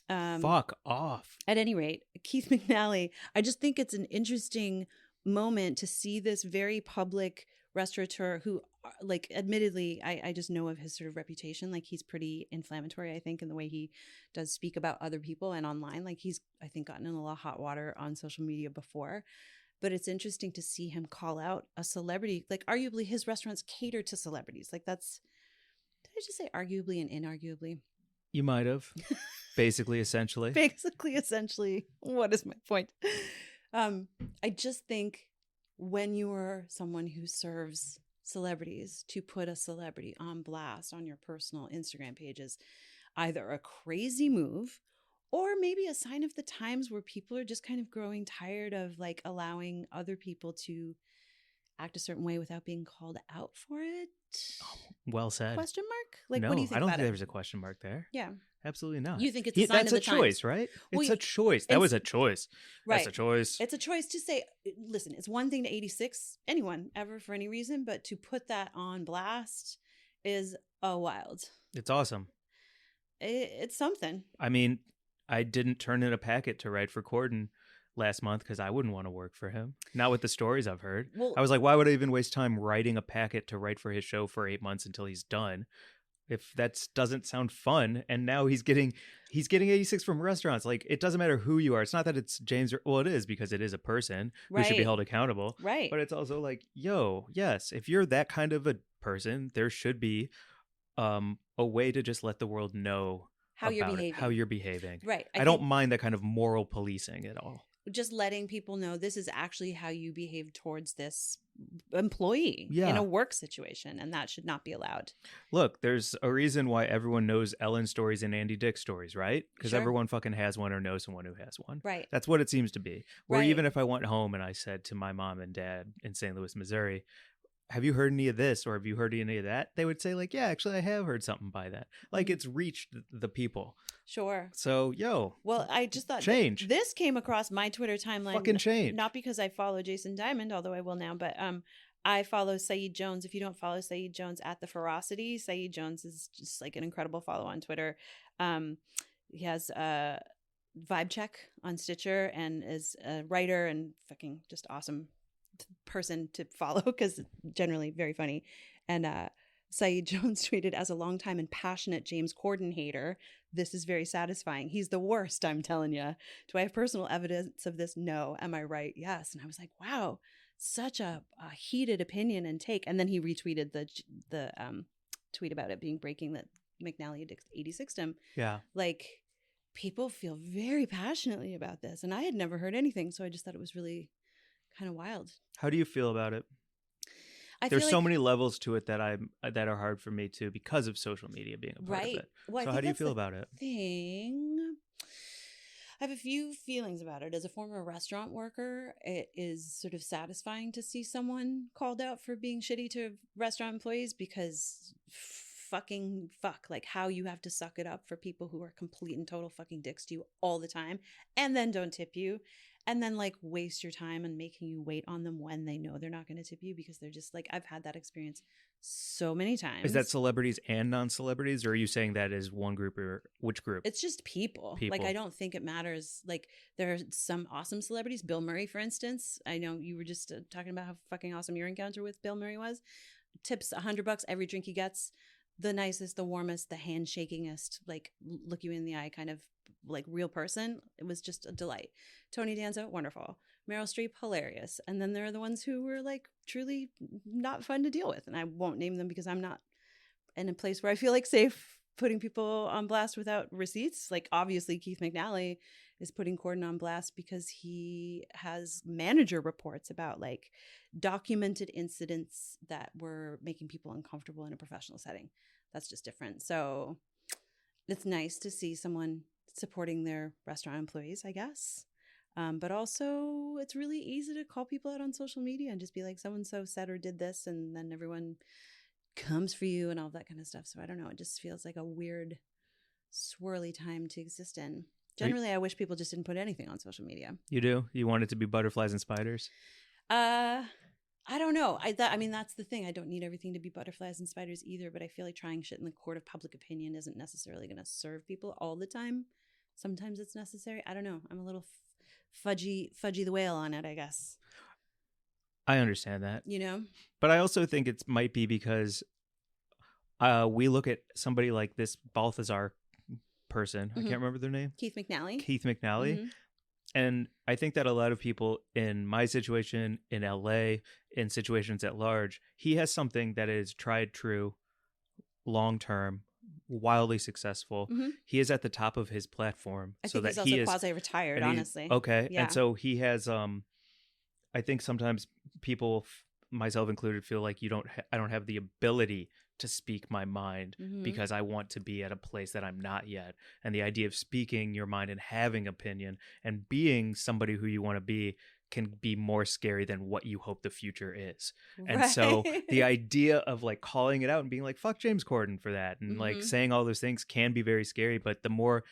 Fuck off. At any rate, Keith McNally, I just think it's an interesting moment to see this very public restaurateur who, like, admittedly, I just know of his sort of reputation. Like, he's pretty inflammatory, I think, in the way he does speak about other people and online. Like, he's, I think, gotten in a lot of hot water on social media before. But it's interesting to see him call out a celebrity. Like, arguably, his restaurants cater to celebrities. Like, that's, did I just say arguably and inarguably? You might have. Basically, essentially. Basically, essentially. What is my point? I just think when you are someone who serves celebrities, to put a celebrity on blast on your personal Instagram page is either a crazy move or maybe a sign of the times where people are just kind of growing tired of like allowing other people to act a certain way without being called out for it. Well said. Question mark? Like, no, what do you think I don't about think it? there's a question mark there. Yeah. Absolutely not. You think it's a sign that's of a the times. choice, right? Well, It's a choice. That was a choice. Right. That's a choice. It's a choice to say, listen, it's one thing to 86 anyone ever for any reason, but to put that on blast is wild. It's awesome. It's something. I mean, I didn't turn in a packet to write for Corden last month because I wouldn't want to work for him. Not with the stories I've heard. Well, I was like, why would I even waste time writing a packet to write for his show for 8 months until he's done? If that doesn't sound fun, and now he's getting 86 from restaurants. Like, it doesn't matter who you are. It's not that it's James. Well, it is, because it is a person who should be Right. held accountable. Right. But it's also like, yo, yes, if you're that kind of a person, there should be a way to just let the world know how you're about it, behaving. how you're behaving. Right. I don't mind that kind of moral policing at all. Just letting people know this is actually how you behave towards this employee Yeah. in a work situation, and that should not be allowed. Look, there's a reason why everyone knows Ellen stories and Andy Dick stories, right? Because Sure. everyone fucking has one or knows someone who has one. Right. That's what it seems to be. Or Right. even if I went home and I said to my mom and dad in St. Louis, Missouri, have you heard any of this, or have you heard any of that? They would say, like, yeah, actually I have heard something by that. Like, it's reached the people. Sure. So, yo, Well, I just thought change. this came across my Twitter timeline. Fucking change. Not because I follow Jason Diamond, although I will now, but I follow Saeed Jones. If you don't follow Saeed Jones at The Ferocity, Saeed Jones is just like an incredible follow on Twitter. He has Vibe Check on Stitcher and is a writer and fucking just awesome person to follow because generally very funny. And Saeed Jones tweeted, as a longtime and passionate James Corden hater, this is very satisfying. He's the worst, I'm telling you. Do I have personal evidence of this? No. Am I right? Yes. And I was like, wow, such a heated opinion and take. And then he retweeted the tweet about it being breaking that McNally had 86'd him. Yeah. Like, people feel very passionately about this. And I had never heard anything. So I just thought it was really kind of wild. How do you feel about it? There's There's so many levels to it that are hard for me too because of social media being a part of it. Well, So how do you feel about it? Thing. I have a few feelings about it. As a former restaurant worker, it is sort of satisfying to see someone called out for being shitty to restaurant employees because fuck, like how you have to suck it up for people who are complete and total fucking dicks to you all the time and then don't tip you. And then like waste your time and making you wait on them when they know they're not going to tip you because they're just like, I've had that experience so many times. Is that celebrities and non-celebrities, or are you saying that is one group, or which group? It's just people. Like, I don't think it matters. Like, there are some awesome celebrities. Bill Murray, for instance. I know you were just talking about how fucking awesome your encounter with Bill Murray was. Tips $100 every drink he gets. The nicest, the warmest, the handshakingest, like look you in the eye kind of like real person. It was just a delight. Tony Danza, wonderful. Meryl Streep, hilarious. And then there are the ones who were like truly not fun to deal with. And I won't name them because I'm not in a place where I feel like safe putting people on blast without receipts. Like, obviously Keith McNally is putting Corden on blast because he has manager reports about like documented incidents that were making people uncomfortable in a professional setting. That's just different. So it's nice to see someone supporting their restaurant employees, I guess. But also it's really easy to call people out on social media and just be like, so-and-so said or did this, and then everyone comes for you and all that kind of stuff. So I don't know. It just feels like a weird, swirly time to exist in. Generally, I wish people just didn't put anything on social media. You do? You want it to be butterflies and spiders? I don't know. I mean, that's the thing. I don't need everything to be butterflies and spiders either, but I feel like trying shit in the court of public opinion isn't necessarily going to serve people all the time. Sometimes it's necessary. I don't know. I'm a little fudgy the whale on it, I guess. I understand that. You know? But I also think it might be because we look at somebody like this Balthazar person. I can't remember their name. Keith McNally. Mm-hmm. And I think that a lot of people in my situation, in LA, in situations at large, he has something that is tried true, long-term, wildly successful. He is at the top of his platform. I think he's also quasi-retired, honestly. Okay. Yeah. And so he has, I think sometimes people, myself included, feel like I don't have the ability to speak my mind because I want to be at a place that I'm not yet. And the idea of speaking your mind and having opinion and being somebody who you want to be can be more scary than what you hope the future is. And so the idea of like calling it out and being like, fuck James Corden for that, and like saying all those things can be very scary. But the more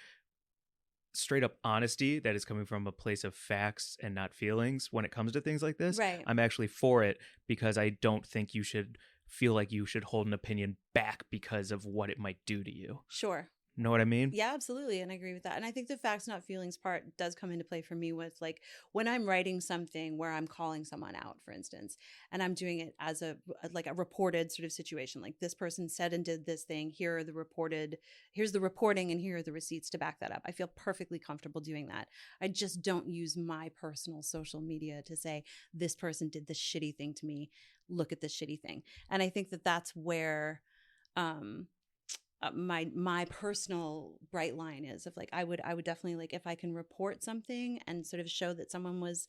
straight up honesty that is coming from a place of facts and not feelings when it comes to things like this, I'm actually for it, because I don't think you should feel like you should hold an opinion back because of what it might do to you. Sure. Know what I mean? Yeah, absolutely. And I agree with that. And I think the facts, not feelings part does come into play for me with like when I'm writing something where I'm calling someone out, for instance, and I'm doing it as a reported sort of situation. Like this person said and did this thing. Here's the reporting and here are the receipts to back that up. I feel perfectly comfortable doing that. I just don't use my personal social media to say this person did this shitty thing to me. Look at this shitty thing. And I think that that's where, my personal bright line is of like I would definitely like if I can report something and sort of show that someone was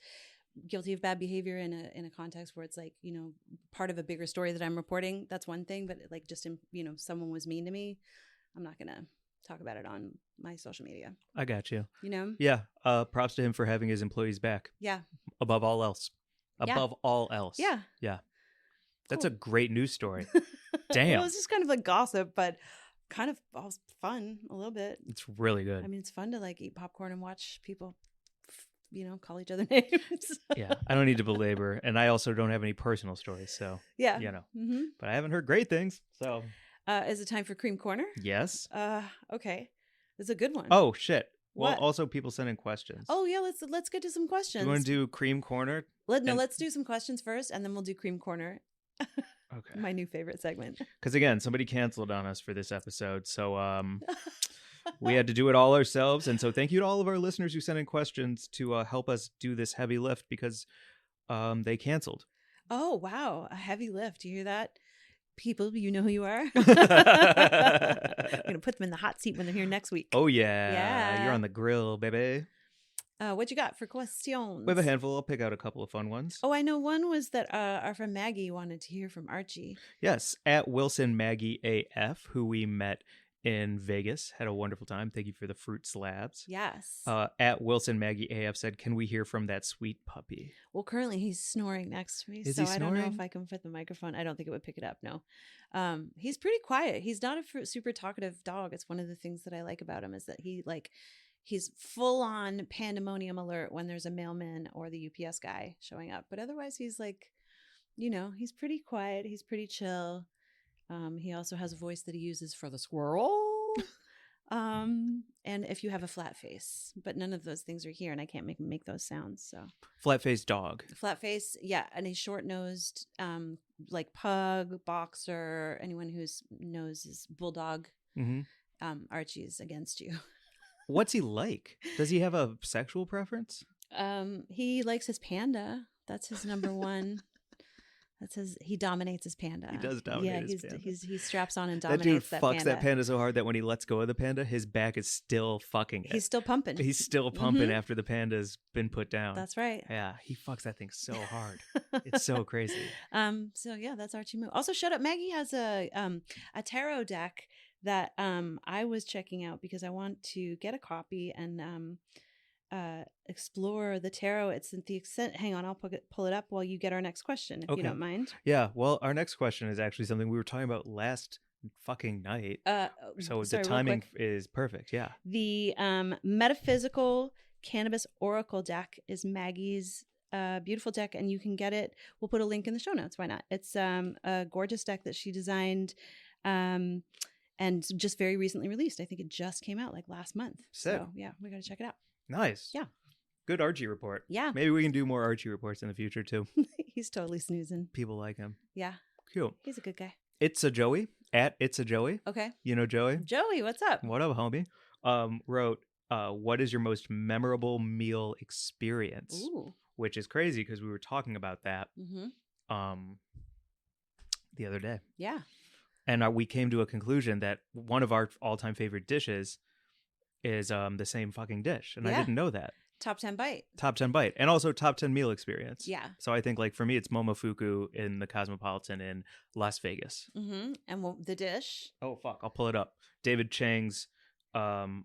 guilty of bad behavior in a context where it's like, you know, part of a bigger story that I'm reporting, that's one thing, but like just in, you know, someone was mean to me, I'm not gonna talk about it on my social media. I got you. You know? Yeah. Props to him for having his employees back. Yeah. Above all else. Above all else. Yeah. Yeah. That's Cool. a great news story. Damn. Well, it's just kind of like gossip, but kind of fun a little bit. It's really good. I mean, it's fun to like eat popcorn and watch people, you know, call each other names. Yeah, I don't need to belabor, and I also don't have any personal stories, so Yeah. you know. Mm-hmm. But I haven't heard great things, so Is it time for Cream Corner? yes. Okay, it's a good one. Oh shit. Well, What? also people send in questions. Oh yeah, let's get to some questions. Do you want to do Cream Corner? Let's do some questions first, and then we'll do Cream Corner. Okay. My new favorite segment. Because again, somebody canceled on us for this episode, so we had to do it all ourselves. And so thank you to all of our listeners who sent in questions to help us do this heavy lift because they canceled. Oh wow, a heavy lift. You hear that? People, you know who you are. I'm gonna put them in the hot seat when they're here next week. Oh yeah. Yeah. You're on the grill, baby. What you got for questions? We have a handful. I'll pick out a couple of fun ones. Oh, I know one was that our friend Maggie wanted to hear from Archie. Yes, at Wilson Maggie AF, who we met in Vegas, had a wonderful time. Thank you for the fruit slabs. Yes. At Wilson Maggie AF said, "Can we hear from that sweet puppy?" Well, currently he's snoring next to me, Is so he I don't know snoring? if I can put the microphone. I don't think it would pick it up. No, he's pretty quiet. He's not a super talkative dog. It's one of the things that I like about him is that he's full on pandemonium alert when there's a mailman or the UPS guy showing up. But otherwise, he's like, you know, he's pretty quiet. He's pretty chill. He also has a voice that he uses for the squirrel. And if you have a flat face, but none of those things are here, and I can't make those sounds. So Flat-faced dog. flat face, yeah, and he's short nosed, like pug, boxer, anyone whose nose is bulldog. Mm-hmm. Archie's against you. What's he like? Does he have a sexual preference? He likes his panda. That's his number one. He dominates his panda. He does dominate his panda. He straps on and That dude dominates that fucks panda. that panda so hard that when he lets go of the panda, his back is still fucking it. He's still pumping. He's still pumping after the panda's been put down. That's right. Yeah, he fucks that thing so hard. It's so crazy. So yeah, that's Archie Moo. Also, shut up. Maggie has a tarot deck that I was checking out because I want to get a copy and explore the tarot. It's at the extent. Hang on, I'll pull it up while you get our next question, if you don't mind. Yeah. Well, our next question is actually something we were talking about last fucking night. So sorry, the real timing quick. is perfect. Yeah. The metaphysical cannabis oracle deck is Maggie's beautiful deck, and you can get it. We'll put a link in the show notes. Why not? It's a gorgeous deck that she designed. And just very recently released. I think it just came out like last month. Sick. So yeah, we got to check it out. Nice. Yeah. Good Archie report. Yeah. Maybe we can do more Archie reports in the future too. He's totally snoozing. People like him. Yeah. Cute. He's a good guy. It's a Joey at It's a Joey. Okay. You know Joey? Joey, what's up? What up, homie? Wrote, what is your most memorable meal experience? Ooh. Which is crazy because we were talking about that Mm-hmm. the other day. Yeah. And we came to a conclusion that one of our all-time favorite dishes is the same fucking dish. And I Yeah. didn't know that. Top 10 bite. Top 10 bite. And also top 10 meal experience. Yeah. So I think like for me, it's Momofuku in the Cosmopolitan in Las Vegas. Mm-hmm. And the dish. Oh, fuck. I'll pull it up. David Chang's And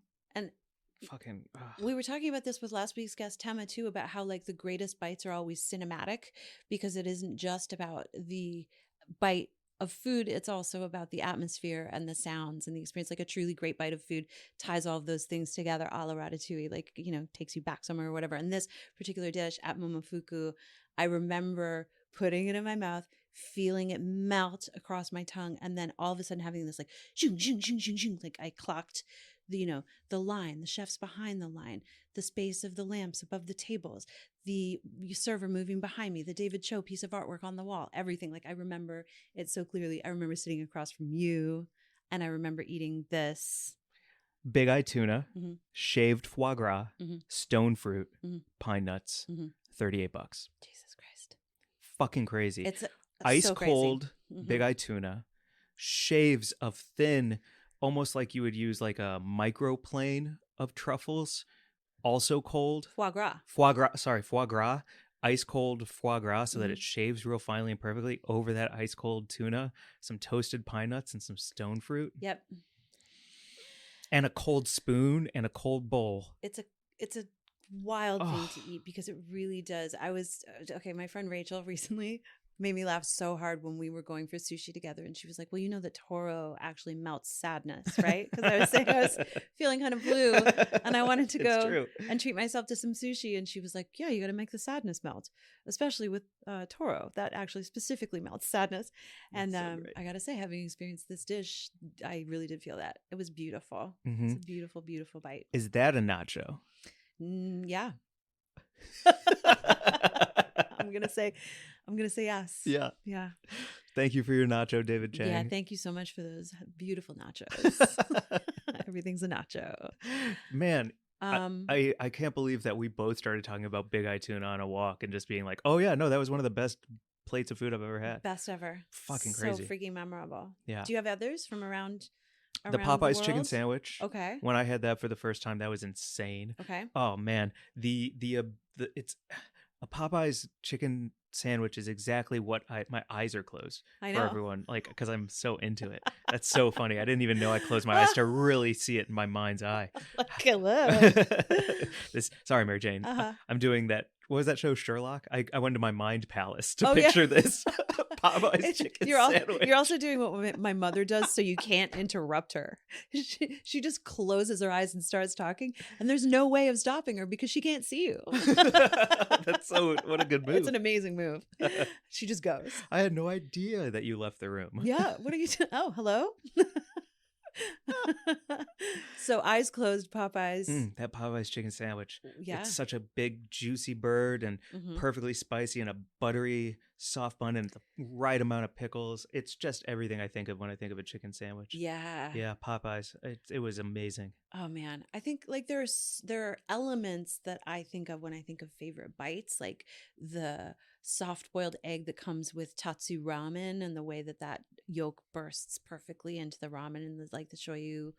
fucking... we were talking about this with last week's guest, Tema, too, about how like the greatest bites are always cinematic because it isn't just about the bite of food. It's also about the atmosphere and the sounds and the experience. Like a truly great bite of food ties all of those things together, a la Ratatouille, like, you know, takes you back somewhere or whatever. And this particular dish at Momofuku, I remember putting it in my mouth, feeling it melt across my tongue, and then all of a sudden having this like, shoo, shoo, shoo, shoo, shoo, like I clocked the line, the chefs behind the line, the space of the lamps above the tables, the server moving behind me, the David Cho piece of artwork on the wall, everything. Like I remember it so clearly. I remember sitting across from you and I remember eating this. Big eye tuna, Mhm. shaved foie gras, Mhm. stone fruit, Mhm. pine nuts, Mhm. $38. Jesus Christ. Fucking crazy. It's Ice so crazy. cold Mhm. big eye tuna, shaves of thin, almost like you would use like a microplane of truffles, also cold. Foie gras. Foie gras, ice cold foie gras so that Mhm. it shaves real finely and perfectly over that ice cold tuna, some toasted pine nuts and some stone fruit. Yep. And a cold spoon and a cold bowl. It's a wild thing to Oh. eat because it really does. I was okay. My friend Rachel recently made me laugh so hard when we were going for sushi together, and she was like, "Well, you know that Toro actually melts sadness, right?" Because I was saying I was feeling kind of blue, and I wanted to It's go true. and treat myself to some sushi, and she was like, "Yeah, you got to make the sadness melt, especially with Toro. That actually specifically melts sadness." And That's so great. I got to say, having experienced this dish, I really did feel that it was beautiful. Mhm. It's a beautiful, beautiful bite. Is that a nacho? Yeah. I'm gonna say yes. Yeah. Yeah. Thank you for your nacho, David Chang. Yeah. Thank you so much for those beautiful nachos. Everything's a nacho. Man, Um, I can't believe that we both started talking about big eye tuna on a walk and just being like, oh yeah, no, that was one of the best plates of food I've ever had. best ever. Fucking crazy. So freaking memorable. Yeah. Do you have others from around The Popeyes chicken world? sandwich. Okay. When I had that for the first time, that was insane. Okay. Oh man, the it's a Popeyes chicken sandwich is exactly what my eyes are closed I for know. everyone, like because I'm so into it. That's so funny. I didn't even know I closed my eyes to really see it in my mind's eye. Like, hello. Sorry, Mary Jane. Uh-huh. I'm doing that. What was that show, Sherlock? I went to my mind palace to Oh, yeah. picture this Popeyes chicken sandwich. You're also doing what my mother does, so you can't interrupt her. She just closes her eyes and starts talking, and there's no way of stopping her because she can't see you. That's so. What a good move. It's an amazing move. She just goes. I had no idea that you left the room. Yeah. What are you doing? Oh, hello. So eyes closed, Popeyes. That Popeyes chicken sandwich. Yeah. It's such a big, juicy bird and Mhm. perfectly spicy and a buttery, soft bun and the right amount of pickles. It's just everything I think of when I think of a chicken sandwich. Yeah. Yeah, Popeyes. It was amazing. Oh man, I think like there are elements that I think of when I think of favorite bites, like the soft boiled egg that comes with tatsu ramen and the way that yolk bursts perfectly into the ramen and the shoyu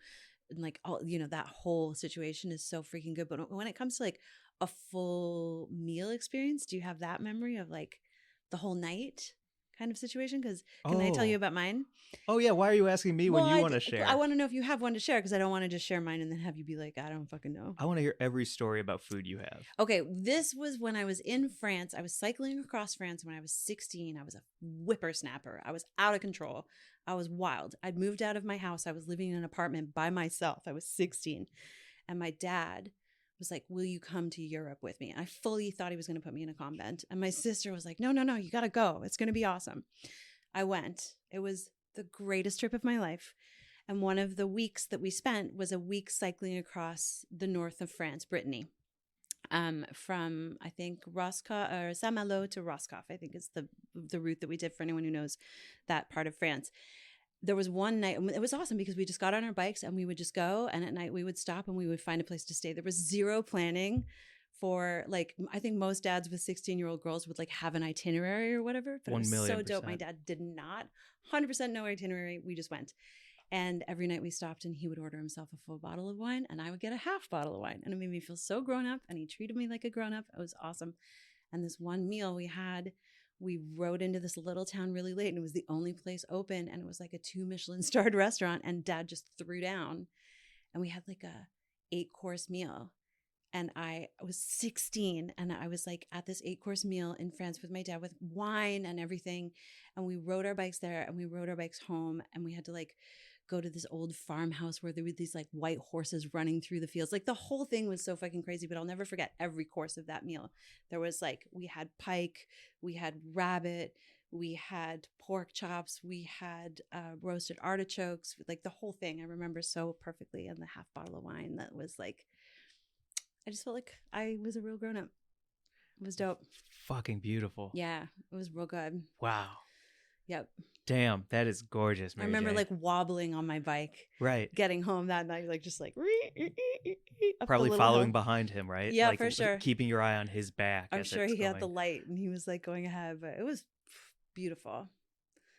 and like all that whole situation is so freaking good. But when it comes to like a full meal experience, do you have that memory of like the whole night kind of situation? Because can I tell you about mine? Oh yeah, why are you asking me when Well, you want to share? I want to know if you have one to share because I don't want to just share mine and then have you be like, I don't fucking know. I want to hear every story about food you have. Okay, this was when I was in France. I was cycling across France when I was 16. I was a whippersnapper. I was out of control. I was wild. I'd moved out of my house. I was living in an apartment by myself. I was 16. And my dad was like, will you come to Europe with me? And I fully thought he was going to put me in a convent. And my sister was like, no, you got to go. It's going to be awesome. I went. It was the greatest trip of my life. And one of the weeks that we spent was a week cycling across the north of France, Brittany. From I think Saint-Malo to Roscoff, I think is the route that we did for anyone who knows that part of France. There was one night, it was awesome because we just got on our bikes and we would just go, and at night we would stop and we would find a place to stay. There was zero planning for like, I think most dads with 16-year-old girls would like have an itinerary or whatever, but it was so dope. My dad did not. 100% no itinerary. We just went. And every night we stopped and he would order himself a full bottle of wine and I would get a half bottle of wine. And it made me feel so grown up and he treated me like a grown up. It was awesome. And this one meal we rode into this little town really late and it was the only place open. And it was like a 2 Michelin starred restaurant and dad just threw down. And we had like a 8-course meal. And I was 16 and I was like at this 8-course meal in France with my dad with wine and everything. And we rode our bikes there and we rode our bikes home and we had to like go to this old farmhouse where there were these like white horses running through the fields. Like the whole thing was so fucking crazy, but I'll never forget every course of that meal. There was like, we had pike, we had rabbit, We had pork chops. We had roasted artichokes, like the whole thing. I remember so perfectly, and the half bottle of wine that was like, I just felt like I was a real grown up. It was dope. Fucking beautiful. Yeah, it was real good. Wow. Yep. Damn, that is gorgeous, Mary I remember Jane. like wobbling on my bike, right. getting home that night, like just like up Probably the little following hill. behind him, right? Yeah, like, for sure. Keeping your eye on his back. I'm as sure it's he had the going. light and he was like going ahead, but it was beautiful.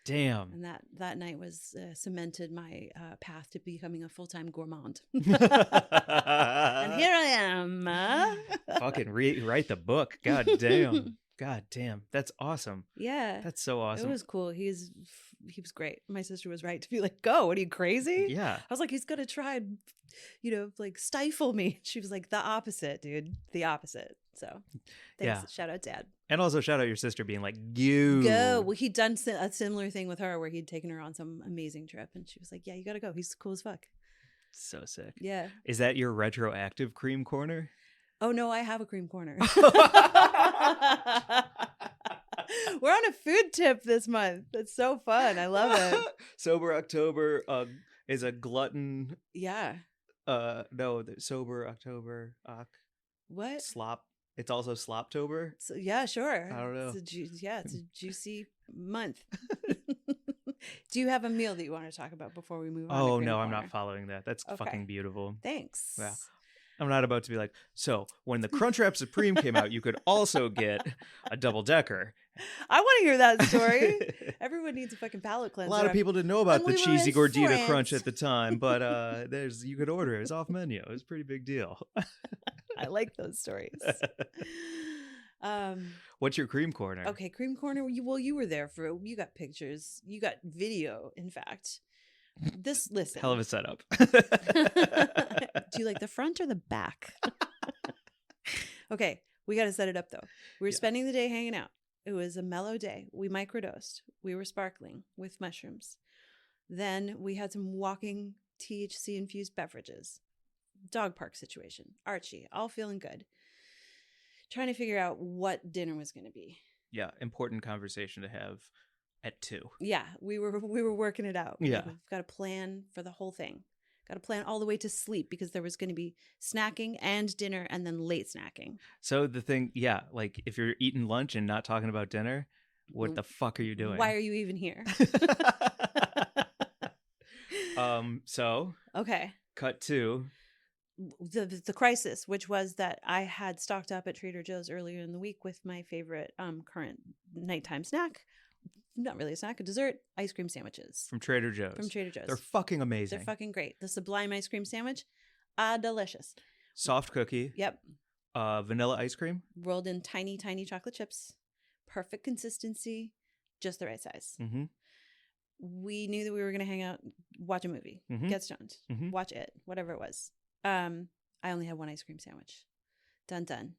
Damn. And that night was cemented my path to becoming a full-time gourmand. And And here I am. Fucking write the book. God damn. God damn. That's awesome. Yeah. That's so awesome. It was cool. He was great. My sister was right to be like, go. What are you, crazy? Yeah. I was like, he's going to try and, like stifle me. She was like, the opposite, dude. The opposite. So thanks. Yeah. Shout out Dad. And also shout out your sister being like, you. Go. Well, he'd done a similar thing with her where he'd taken her on some amazing trip. And she was like, yeah, you got to go. He's cool as fuck. So sick. Yeah. Is that your retroactive cream corner? Oh, no, I have a cream corner. We're on a food tip this month. It's so fun. I love it. Sober October is a glutton. Yeah. No, Sober October. What? Slop. It's also Sloptober. So, yeah, sure. I don't know. It's a juicy month. Do you have a meal that you want to talk about before we move on? Oh, to Cream no, I'm Corner? not following that. That's Okay. fucking beautiful. Thanks. Yeah. I'm not about to be like, so when the Crunchwrap Supreme came out, you could also get a double decker. I want to hear that story. Everyone needs a fucking palate A cleanser. lot of people didn't know about When the we were cheesy in gordita France. crunch at the time, but you could order it. It was off menu. It was a pretty big deal. I like those stories. What's your cream corner? Okay, Cream Corner. You were there for. You got pictures. You got video. In fact, listen. Hell of a setup. Do you like the front or the back? Okay, we got to set it up though. We were spending the day hanging out. It was a mellow day. We microdosed. We were sparkling with mushrooms. Then we had some walking THC infused beverages. Dog park situation. Archie, all feeling good. Trying to figure out what dinner was going to be. Yeah, important conversation to have at 2. Yeah, we were working it out. Yeah. We've got a plan for the whole thing. Got a plan all the way to sleep because there was going to be snacking and dinner and then late snacking. So the thing, like if you're eating lunch and not talking about dinner, what the fuck are you doing? Why are you even here? So Okay. cut to The crisis, which was that I had stocked up at Trader Joe's earlier in the week with my favorite current nighttime snack. Not really a snack, a dessert, ice cream sandwiches. from Trader Joe's. From Trader Joe's. They're fucking amazing. They're fucking great. The Sublime ice cream sandwich, delicious. Soft cookie. Yep. Vanilla ice cream. Rolled in tiny, tiny chocolate chips. Perfect consistency, just the right size. Mm-hmm. We knew that we were going to hang out, watch a movie, Mhm. get stoned, Mhm. watch it, whatever it was. I only had one ice cream sandwich. Done.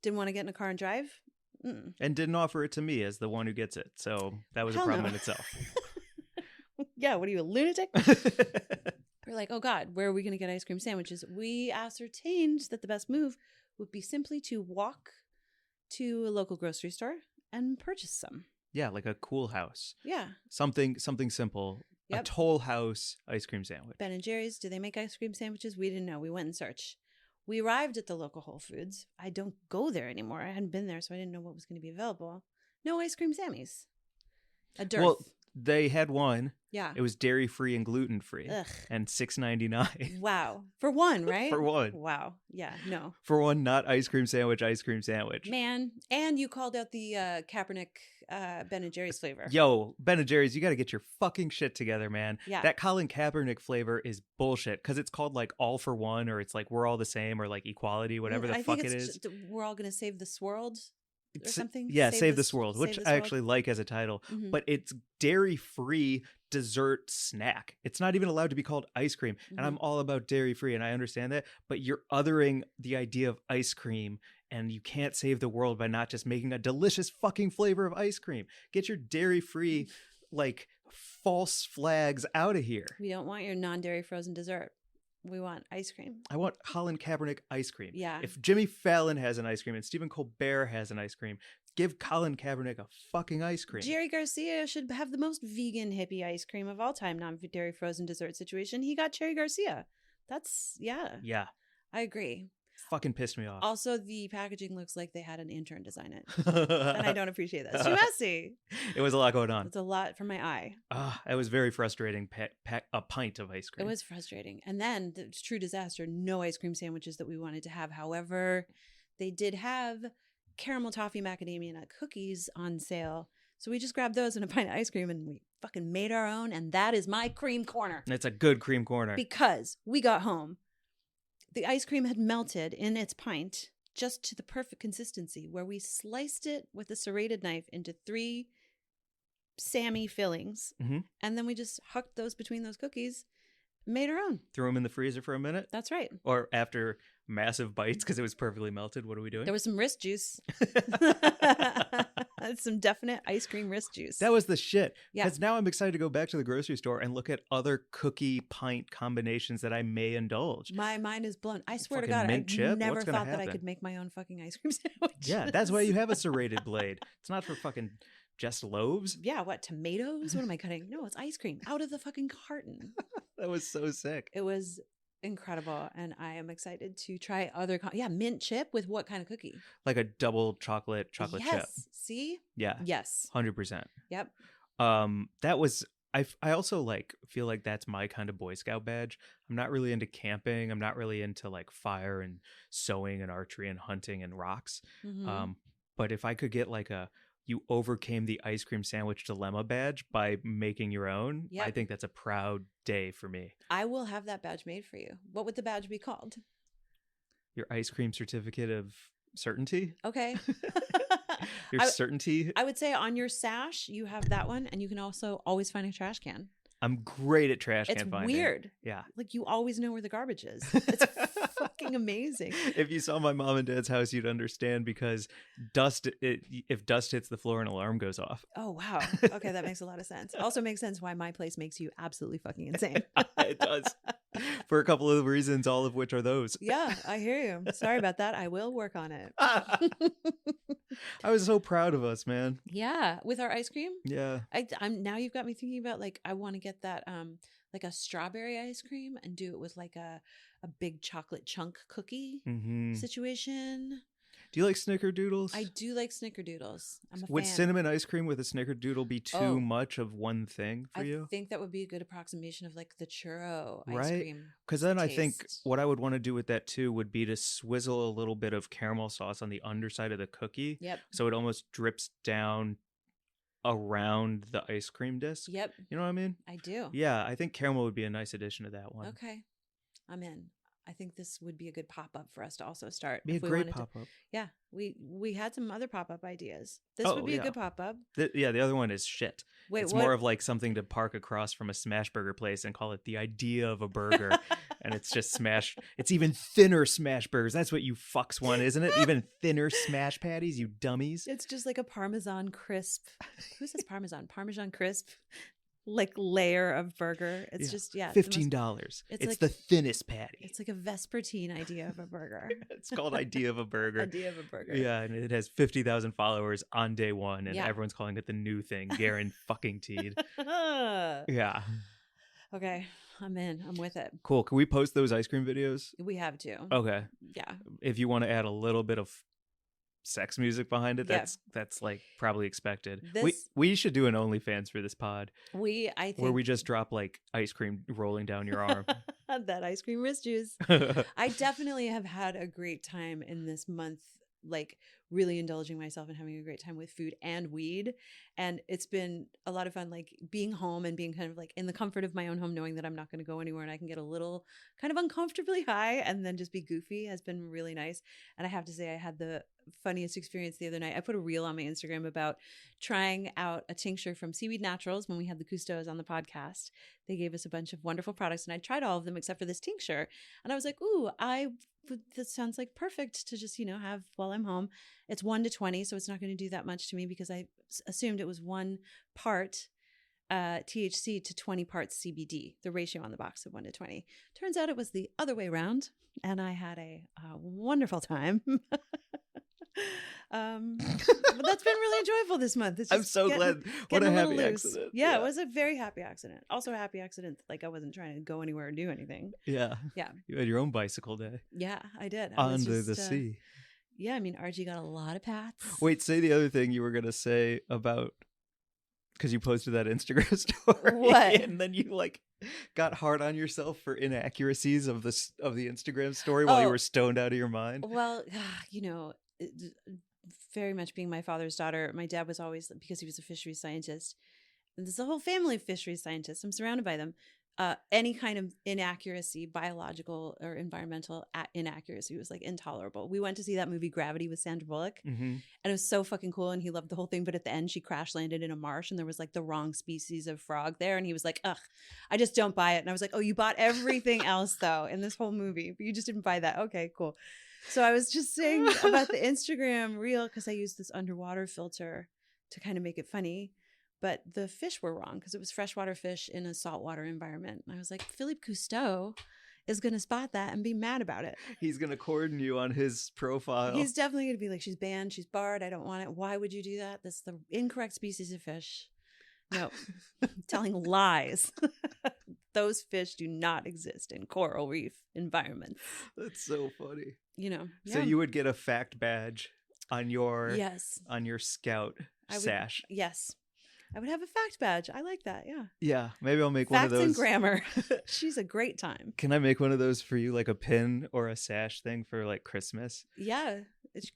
Didn't want to get in a car and drive. Mm-mm. And didn't offer it to me as the one who gets it. So that was Hell a problem no. in itself. Yeah, what are you, a lunatic? We're like, oh God, where are we going to get ice cream sandwiches? We ascertained that the best move would be simply to walk to a local grocery store and purchase some. Yeah, like a Cool House. Yeah. Something simple. Yep. A Toll House ice cream sandwich. Ben and Jerry's, do they make ice cream sandwiches? We didn't know. We went and searched. We arrived at the local Whole Foods. I don't go there anymore. I hadn't been there, so I didn't know what was going to be available. No ice cream Sammies. A dearth. Well, they had one. Yeah. It was dairy free and gluten free, Ugh. and $6.99 Wow. For one, right? for one. Wow. Yeah. No. For one, not ice cream sandwich. Man. And you called out the Kaepernick Ben and Jerry's flavor. Yo, Ben and Jerry's, you got to get your fucking shit together, man. Yeah. That Colin Kaepernick flavor is bullshit because it's called like all for one, or it's like we're all the same, or like equality, whatever the I fuck think it it's is. just, we're all going to save this world or something. Yeah, Save This World, Save which This I World. actually like as a title, Mhm. but it's dairy-free dessert snack. It's not even allowed to be called ice cream, and I'm all about dairy-free, and I understand that, but you're othering the idea of ice cream, and you can't save the world by not just making a delicious fucking flavor of ice cream. Get your dairy-free, like, false flags out of here. We don't want your non-dairy frozen dessert. We want ice cream. I want Colin Kaepernick ice cream. Yeah. If Jimmy Fallon has an ice cream and Stephen Colbert has an ice cream, Give Colin Kaepernick a fucking ice cream. Jerry Garcia should have the most vegan hippie ice cream of all time, non-dairy frozen dessert situation. He got Cherry Garcia. That's, Yeah. I agree. Fucking pissed me off. Also, the packaging looks like they had an intern design it. And I don't appreciate that. It's too messy. It was a lot going on. It's a lot for my eye. It was very frustrating. A pint of ice cream. It was frustrating. And then, the true disaster, no ice cream sandwiches that we wanted to have. However, they did have caramel toffee macadamia nut cookies on sale. So we just grabbed those and a pint of ice cream and we fucking made our own. And that is my cream corner. It's a good cream corner. Because we got home. The ice cream had melted in its pint just to the perfect consistency where we sliced it with a serrated knife into 3 Sammy fillings. Mm-hmm. And then we just hucked those between those cookies, made our own. Threw them in the freezer for a minute? That's right. Or after massive bites because it was perfectly melted. What are we doing? There was some wrist juice. Some definite ice cream wrist juice. That was the shit. Yeah. Because now I'm excited to go back to the grocery store and look at other cookie pint combinations that I may indulge. My mind is blown. I swear to Fucking God, mint I chip? never What's gonna thought that I happen? could make my own fucking ice cream sandwich. Yeah, that's why you have a serrated blade. It's not for fucking just loaves. Yeah, what, tomatoes? What am I cutting? No, it's ice cream out of the fucking carton. That was so sick. It was incredible, and I am excited to try other mint chip with what kind of cookie? Like a double chocolate chip. Yes. See? Yeah. Yes. 100%. Yep. That was I also like feel like that's my kind of Boy Scout badge. I'm not really into camping. I'm not really into like fire and sewing and archery and hunting and rocks. Mhm. But if I could get like you overcame the ice cream sandwich dilemma badge by making your own, Yep. I think that's a proud day for me. I will have that badge made for you. What would the badge be called? Your ice cream certificate of certainty? Okay. Your certainty? I would say on your sash, you have that one, and you can also always find a trash can. I'm great at trash It's can finding. weird. Yeah. Like, you always know where the garbage is. It's fucking amazing. If you saw my mom and dad's house, you'd understand because if dust hits the floor, an alarm goes off. Oh, wow. Okay, that makes a lot of sense. Also makes sense why my place makes you absolutely fucking insane. It does. For a couple of reasons, all of which are those. Yeah, I hear you. Sorry about that. I will work on it. I was so proud of us, man. Yeah, with our ice cream. Yeah. I'm now you've got me thinking about, like, I want to get that like a strawberry ice cream and do it with like a big chocolate chunk cookie Mm-hmm. situation. Do you like snickerdoodles? I do like snickerdoodles. I'm a Would fan. cinnamon ice cream with a snickerdoodle be too Oh. much of one thing for I you? think that would be a good approximation of like the churro ice Right? cream. Because then I think taste. what I would want to do with that too would be to swizzle a little bit of caramel sauce on the underside of the cookie. Yep. So it almost drips down around the ice cream disc. Yep. You know what I mean? I do. Yeah, I think caramel would be a nice addition to that one. Okay. I'm in. I think this would be a good pop-up for us to also start. Be a if we great wanted to- pop-up. Yeah. We had some other pop-up ideas. This Oh, would be yeah. a good pop-up. Yeah, the other one is shit. Wait, It's what? more of like something to park across from a smash burger place and call it the idea of a burger. And it's just smash. It's even thinner smash burgers. That's what you fucks want, isn't it? Even thinner smash patties, you dummies. It's just like a Parmesan crisp. Who says Parmesan? Parmesan crisp, like layer of burger. It's Yeah. just, yeah. it's the most- $15. it's It's like- the thinnest patty. It's like a Vespertine idea of a burger. It's called idea of a burger. Idea of a burger. Yeah, and it has 50,000 followers on day one, and Yeah. everyone's calling it the new thing, guaranteed. Yeah. Okay, I'm in. I'm with it. Cool. Can we post those ice cream videos? We have to. Okay. Yeah. If you want to add a little bit of sex music behind it, Yeah. that's like probably expected. This- We should do an OnlyFans for this pod I think where we just drop like ice cream rolling down your arm. that ice cream wrist juice. I definitely have had a great time in this month, like really indulging myself and having a great time with food and weed. And it's been a lot of fun, like being home and being kind of like in the comfort of my own home, knowing that I'm not going to go anywhere and I can get a little kind of uncomfortably high and then just be goofy has been really nice. And I have to say, I had the funniest experience the other night. I put a reel on my Instagram about trying out a tincture from Seaweed Naturals when we had the Custos on the podcast. They gave us a bunch of wonderful products and I tried all of them except for this tincture. And I was like, ooh, this sounds like perfect to just, have while I'm home. It's 1 to 20, so it's not going to do that much to me because I assumed it was 1 part THC to 20 parts CBD. The ratio on the box of 1 to 20. Turns out it was the other way around, and I had a wonderful time. But that's been really enjoyable this month. It's I'm just so glad. What a little happy loose. accident. Yeah, it was a very happy accident. Also a happy accident that, like, I wasn't trying to go anywhere or do anything. Yeah. Yeah. You had your own bicycle day. Yeah, I did. I was Under the just, sea. Yeah, I mean, RG got a lot of pats. Wait, say the other thing you were going to say about, because you posted that Instagram story. What? And then you like got hard on yourself for inaccuracies of the Instagram story while you Oh. were stoned out of your mind. Well, you know, very much being my father's daughter, my dad was always, because he was a fisheries scientist, and there's a whole family of fisheries scientists. I'm surrounded by them. Any kind of inaccuracy, biological or environmental inaccuracy was like intolerable. We went to see that movie Gravity with Sandra Bullock, Mm-hmm. and it was so fucking cool, and he loved the whole thing. But at the end, she crash landed in a marsh, and there was like the wrong species of frog there, and he was like, "Ugh, I just don't buy it." And I was like, "Oh, you bought everything else though in this whole movie, but you just didn't buy that." Okay, cool. So I was just saying about the Instagram reel, because I used this underwater filter to kind of make it funny. But the fish were wrong because it was freshwater fish in a saltwater environment. And I was like, Philippe Cousteau is going to spot that and be mad about it. He's going to cordon you on his profile. He's definitely going to be like, she's banned, she's barred, I don't want it. Why would you do that? That's the incorrect species of fish. No, telling lies. Those fish do not exist in coral reef environments. That's so funny. You know. So yeah. you would get a fact badge on your Yes. on your scout sash. Yes. I would have a fact badge. I like that. Yeah. Yeah, maybe I'll make Facts one of those. and grammar. She's a great time. Can I make one of those for you, like a pin or a sash thing for like Christmas? Yeah.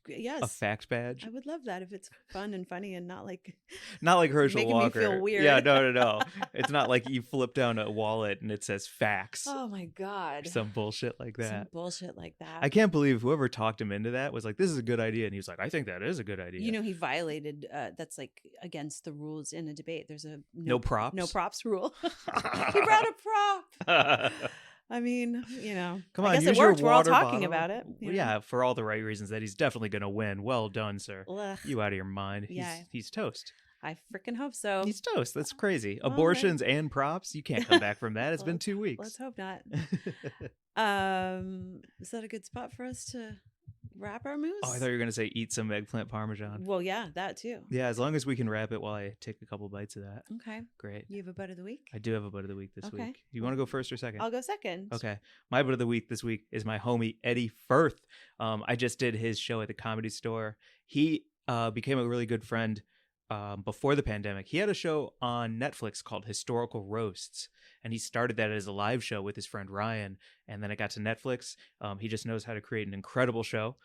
Yes. A fact badge? I would love that if it's fun and funny and not like Not like Herschel making Walker. me feel weird. Yeah, no. It's not like you flip down a wallet and it says facts. oh my God. Some bullshit like Some that. bullshit like that. I can't believe whoever talked him into that was like, this is a good idea. And he was like, I think that is a good idea. You know, he violated that's like against the rules in a debate. There's a no props? No props rule. He brought a prop. I mean, you know, Come on, I guess use it worked. your We're all water talking bottle. about it. you know? Yeah, for all the right reasons that he's definitely going to win. Well done, sir. Ugh, You out of your mind. Yeah. He's toast. I freaking hope so. He's toast. That's crazy. Well, Abortions and props. You can't come back from that. It's been Let's- 2 weeks. Let's hope not. Is that a good spot for us to wrap our moose? Oh, I thought you were going to say eat some eggplant parmesan. Well, yeah, that too. Yeah, as long as we can wrap it while I take a couple bites of that. Okay. Great. You have a butt of the week? I do have a butt of the week this Okay. week. Do you want to go first or second? I'll go second. Okay. My butt of the week this week is my homie Eddie Firth. I just did his show at the Comedy Store. He became a really good friend before the pandemic. He had a show on Netflix called Historical Roasts, and he started that as a live show with his friend Ryan, and then it got to Netflix. He just knows how to create an incredible show,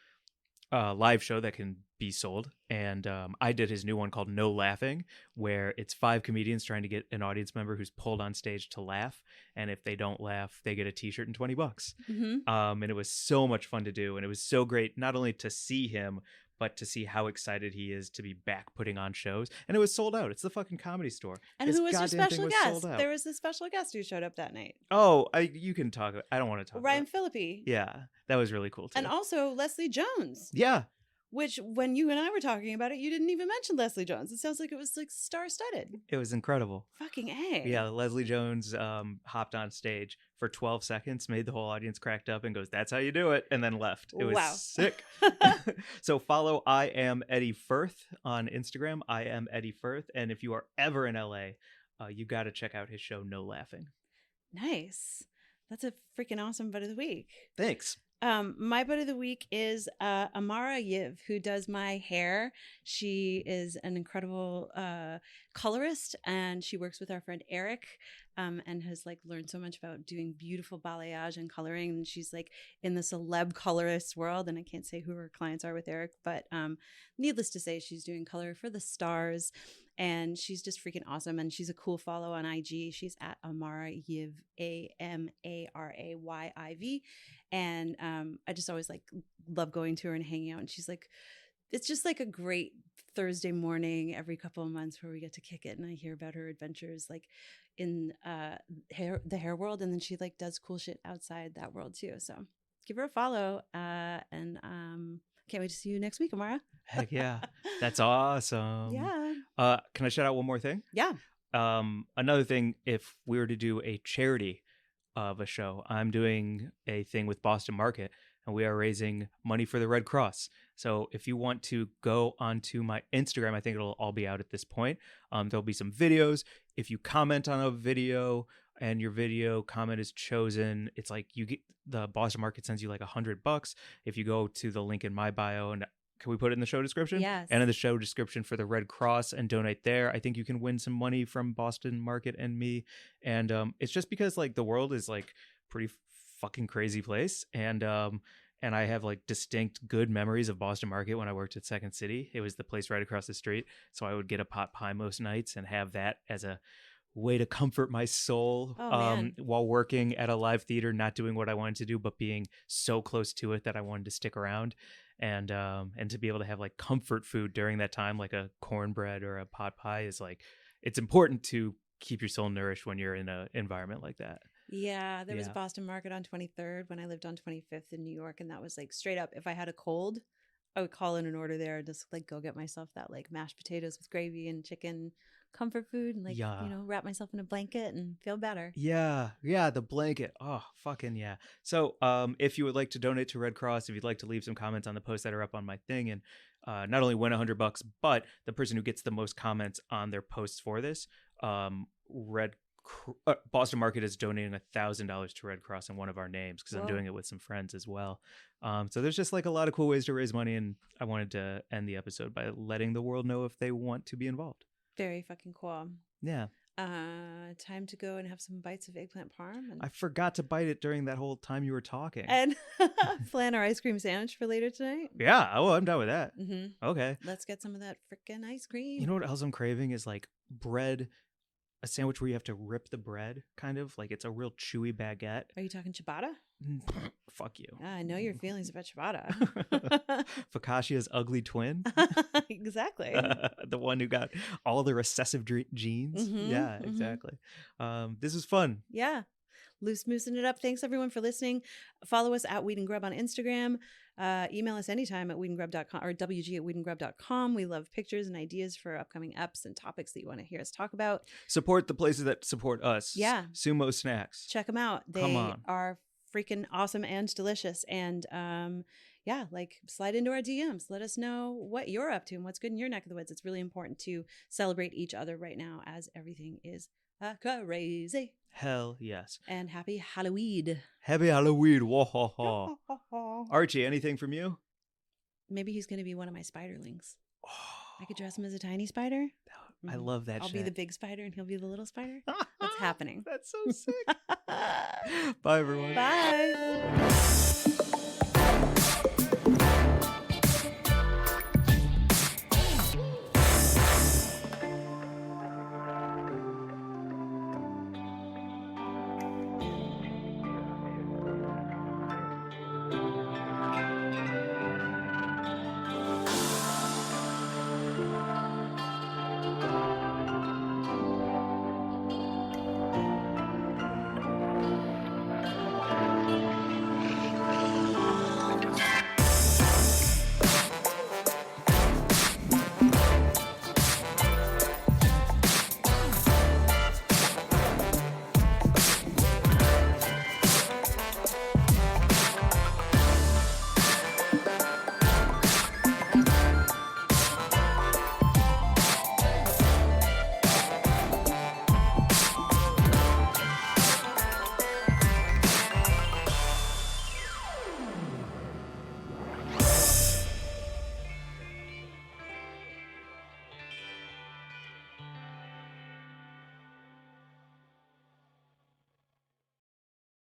live show that can be sold. And I did his new one called No Laughing, where it's 5 comedians trying to get an audience member who's pulled on stage to laugh, and if they don't laugh, they get a t-shirt and $20. Mm-hmm. And it was so much fun to do, and it was so great not only to see him, but to see how excited he is to be back putting on shows. And it was sold out. It's the fucking Comedy Store. And This who was your goddamn thing special was guest? sold out. There was a special guest who showed up that night. Oh, you can talk. I don't want to talk. Ryan about Phillippe. it. Yeah, that was really cool too. And also Leslie Jones. Yeah, Which, when you and I were talking about it, you didn't even mention Leslie Jones. It sounds like it was like star-studded. it was incredible. Fucking A. Yeah, Leslie Jones hopped on stage for 12 seconds, made the whole audience cracked up and goes, "That's how you do it," and then left. It was Wow. sick. So follow I Am Eddie Firth on Instagram, I Am Eddie Firth. And if you are ever in LA, you got to check out his show, No Laughing. Nice. That's a freaking awesome butt of the week. Thanks. My butt of the week is Amara Yiv, who does my hair. She is an incredible colorist, and she works with our friend Eric, and has like learned so much about doing beautiful balayage and coloring. And she's like in the celeb colorist world, and I can't say who her clients are with Eric, but needless to say, she's doing color for the stars. And she's just freaking awesome. And she's a cool follow on IG. She's at Amara Yiv, AMARAYIV. And I just always like love going to her and hanging out. And she's like, it's just like a great Thursday morning every couple of months where we get to kick it. And I hear about her adventures like in the hair world. And then she like does cool shit outside that world too. So give her a follow. And can't wait to see you next week, Amara. Heck yeah. That's awesome. Yeah. Can I shout out one more thing? Yeah. Another thing, if we were to do a charity of a show, I'm doing a thing with Boston Market, and we are raising money for the Red Cross. So if you want to go onto my Instagram, I think it'll all be out at this point. There'll be some videos. If you comment on a video and your video comment is chosen, it's like you get the Boston Market sends you like $100 if you go to the link in my bio. And can we put it in the show description? Yes. And in the show description for the Red Cross and donate there. I think you can win some money from Boston Market and me. And it's just because like the world is like pretty fucking crazy place. And I have like distinct good memories of Boston Market when I worked at Second City. It was the place right across the street. So I would get a pot pie most nights and have that as a way to comfort my soul while working at a live theater, not doing what I wanted to do, but being so close to it that I wanted to stick around. And to be able to have like comfort food during that time, like a cornbread or a pot pie, is like, it's important to keep your soul nourished when you're in an environment like that. Yeah, there was a Boston Market on 23rd when I lived on 25th in New York, and that was like straight up. If I had a cold, I would call in an order there and just like go get myself that like mashed potatoes with gravy and chicken comfort food and like, you know, wrap myself in a blanket and feel better. Yeah, the blanket. Oh, fucking yeah. So if you would like to donate to Red Cross, if you'd like to leave some comments on the posts that are up on my thing and not only win $100, but the person who gets the most comments on their posts for this, Boston Market is donating $1,000 to Red Cross in one of our names because I'm doing it with some friends as well. So there's just like a lot of cool ways to raise money, and I wanted to end the episode by letting the world know if they want to be involved. Very fucking cool. Yeah. Time to go and have some bites of eggplant parm. And... I forgot to bite it during that whole time you were talking. And plan our ice cream sandwich for later tonight. Yeah. Oh, I'm done with that. Mm-hmm. Okay. Let's get some of that freaking ice cream. You know what else I'm craving is like bread. A sandwich where you have to rip the bread, kind of like it's a real chewy baguette. Are you talking ciabatta? Fuck you. I know your feelings about ciabatta. Focaccia's ugly twin. Exactly. The one who got all the recessive genes. Mm-hmm, yeah, exactly. This is fun. Yeah. Loose moosing it up. Thanks everyone for listening. Follow us at Weed and Grub on Instagram. Email us anytime at weedandgrub.com or wg@weedandgrub.com. We love pictures and ideas for upcoming eps and topics that you want to hear us talk about. Support the places that support us. Yeah. TSUMo Snacks. Check them out. They are freaking awesome and delicious. And like slide into our DMs. Let us know what you're up to and what's good in your neck of the woods. It's really important to celebrate each other right now as everything is crazy. Hell yes. And happy Halloween. Happy Halloween. Whoa. Archie, anything from you? Maybe he's going to be one of my spiderlings. I could dress him as a tiny spider. I love that I'll shit. be the big spider and he'll be the little spider. That's happening. That's so sick. Bye, everyone. Bye.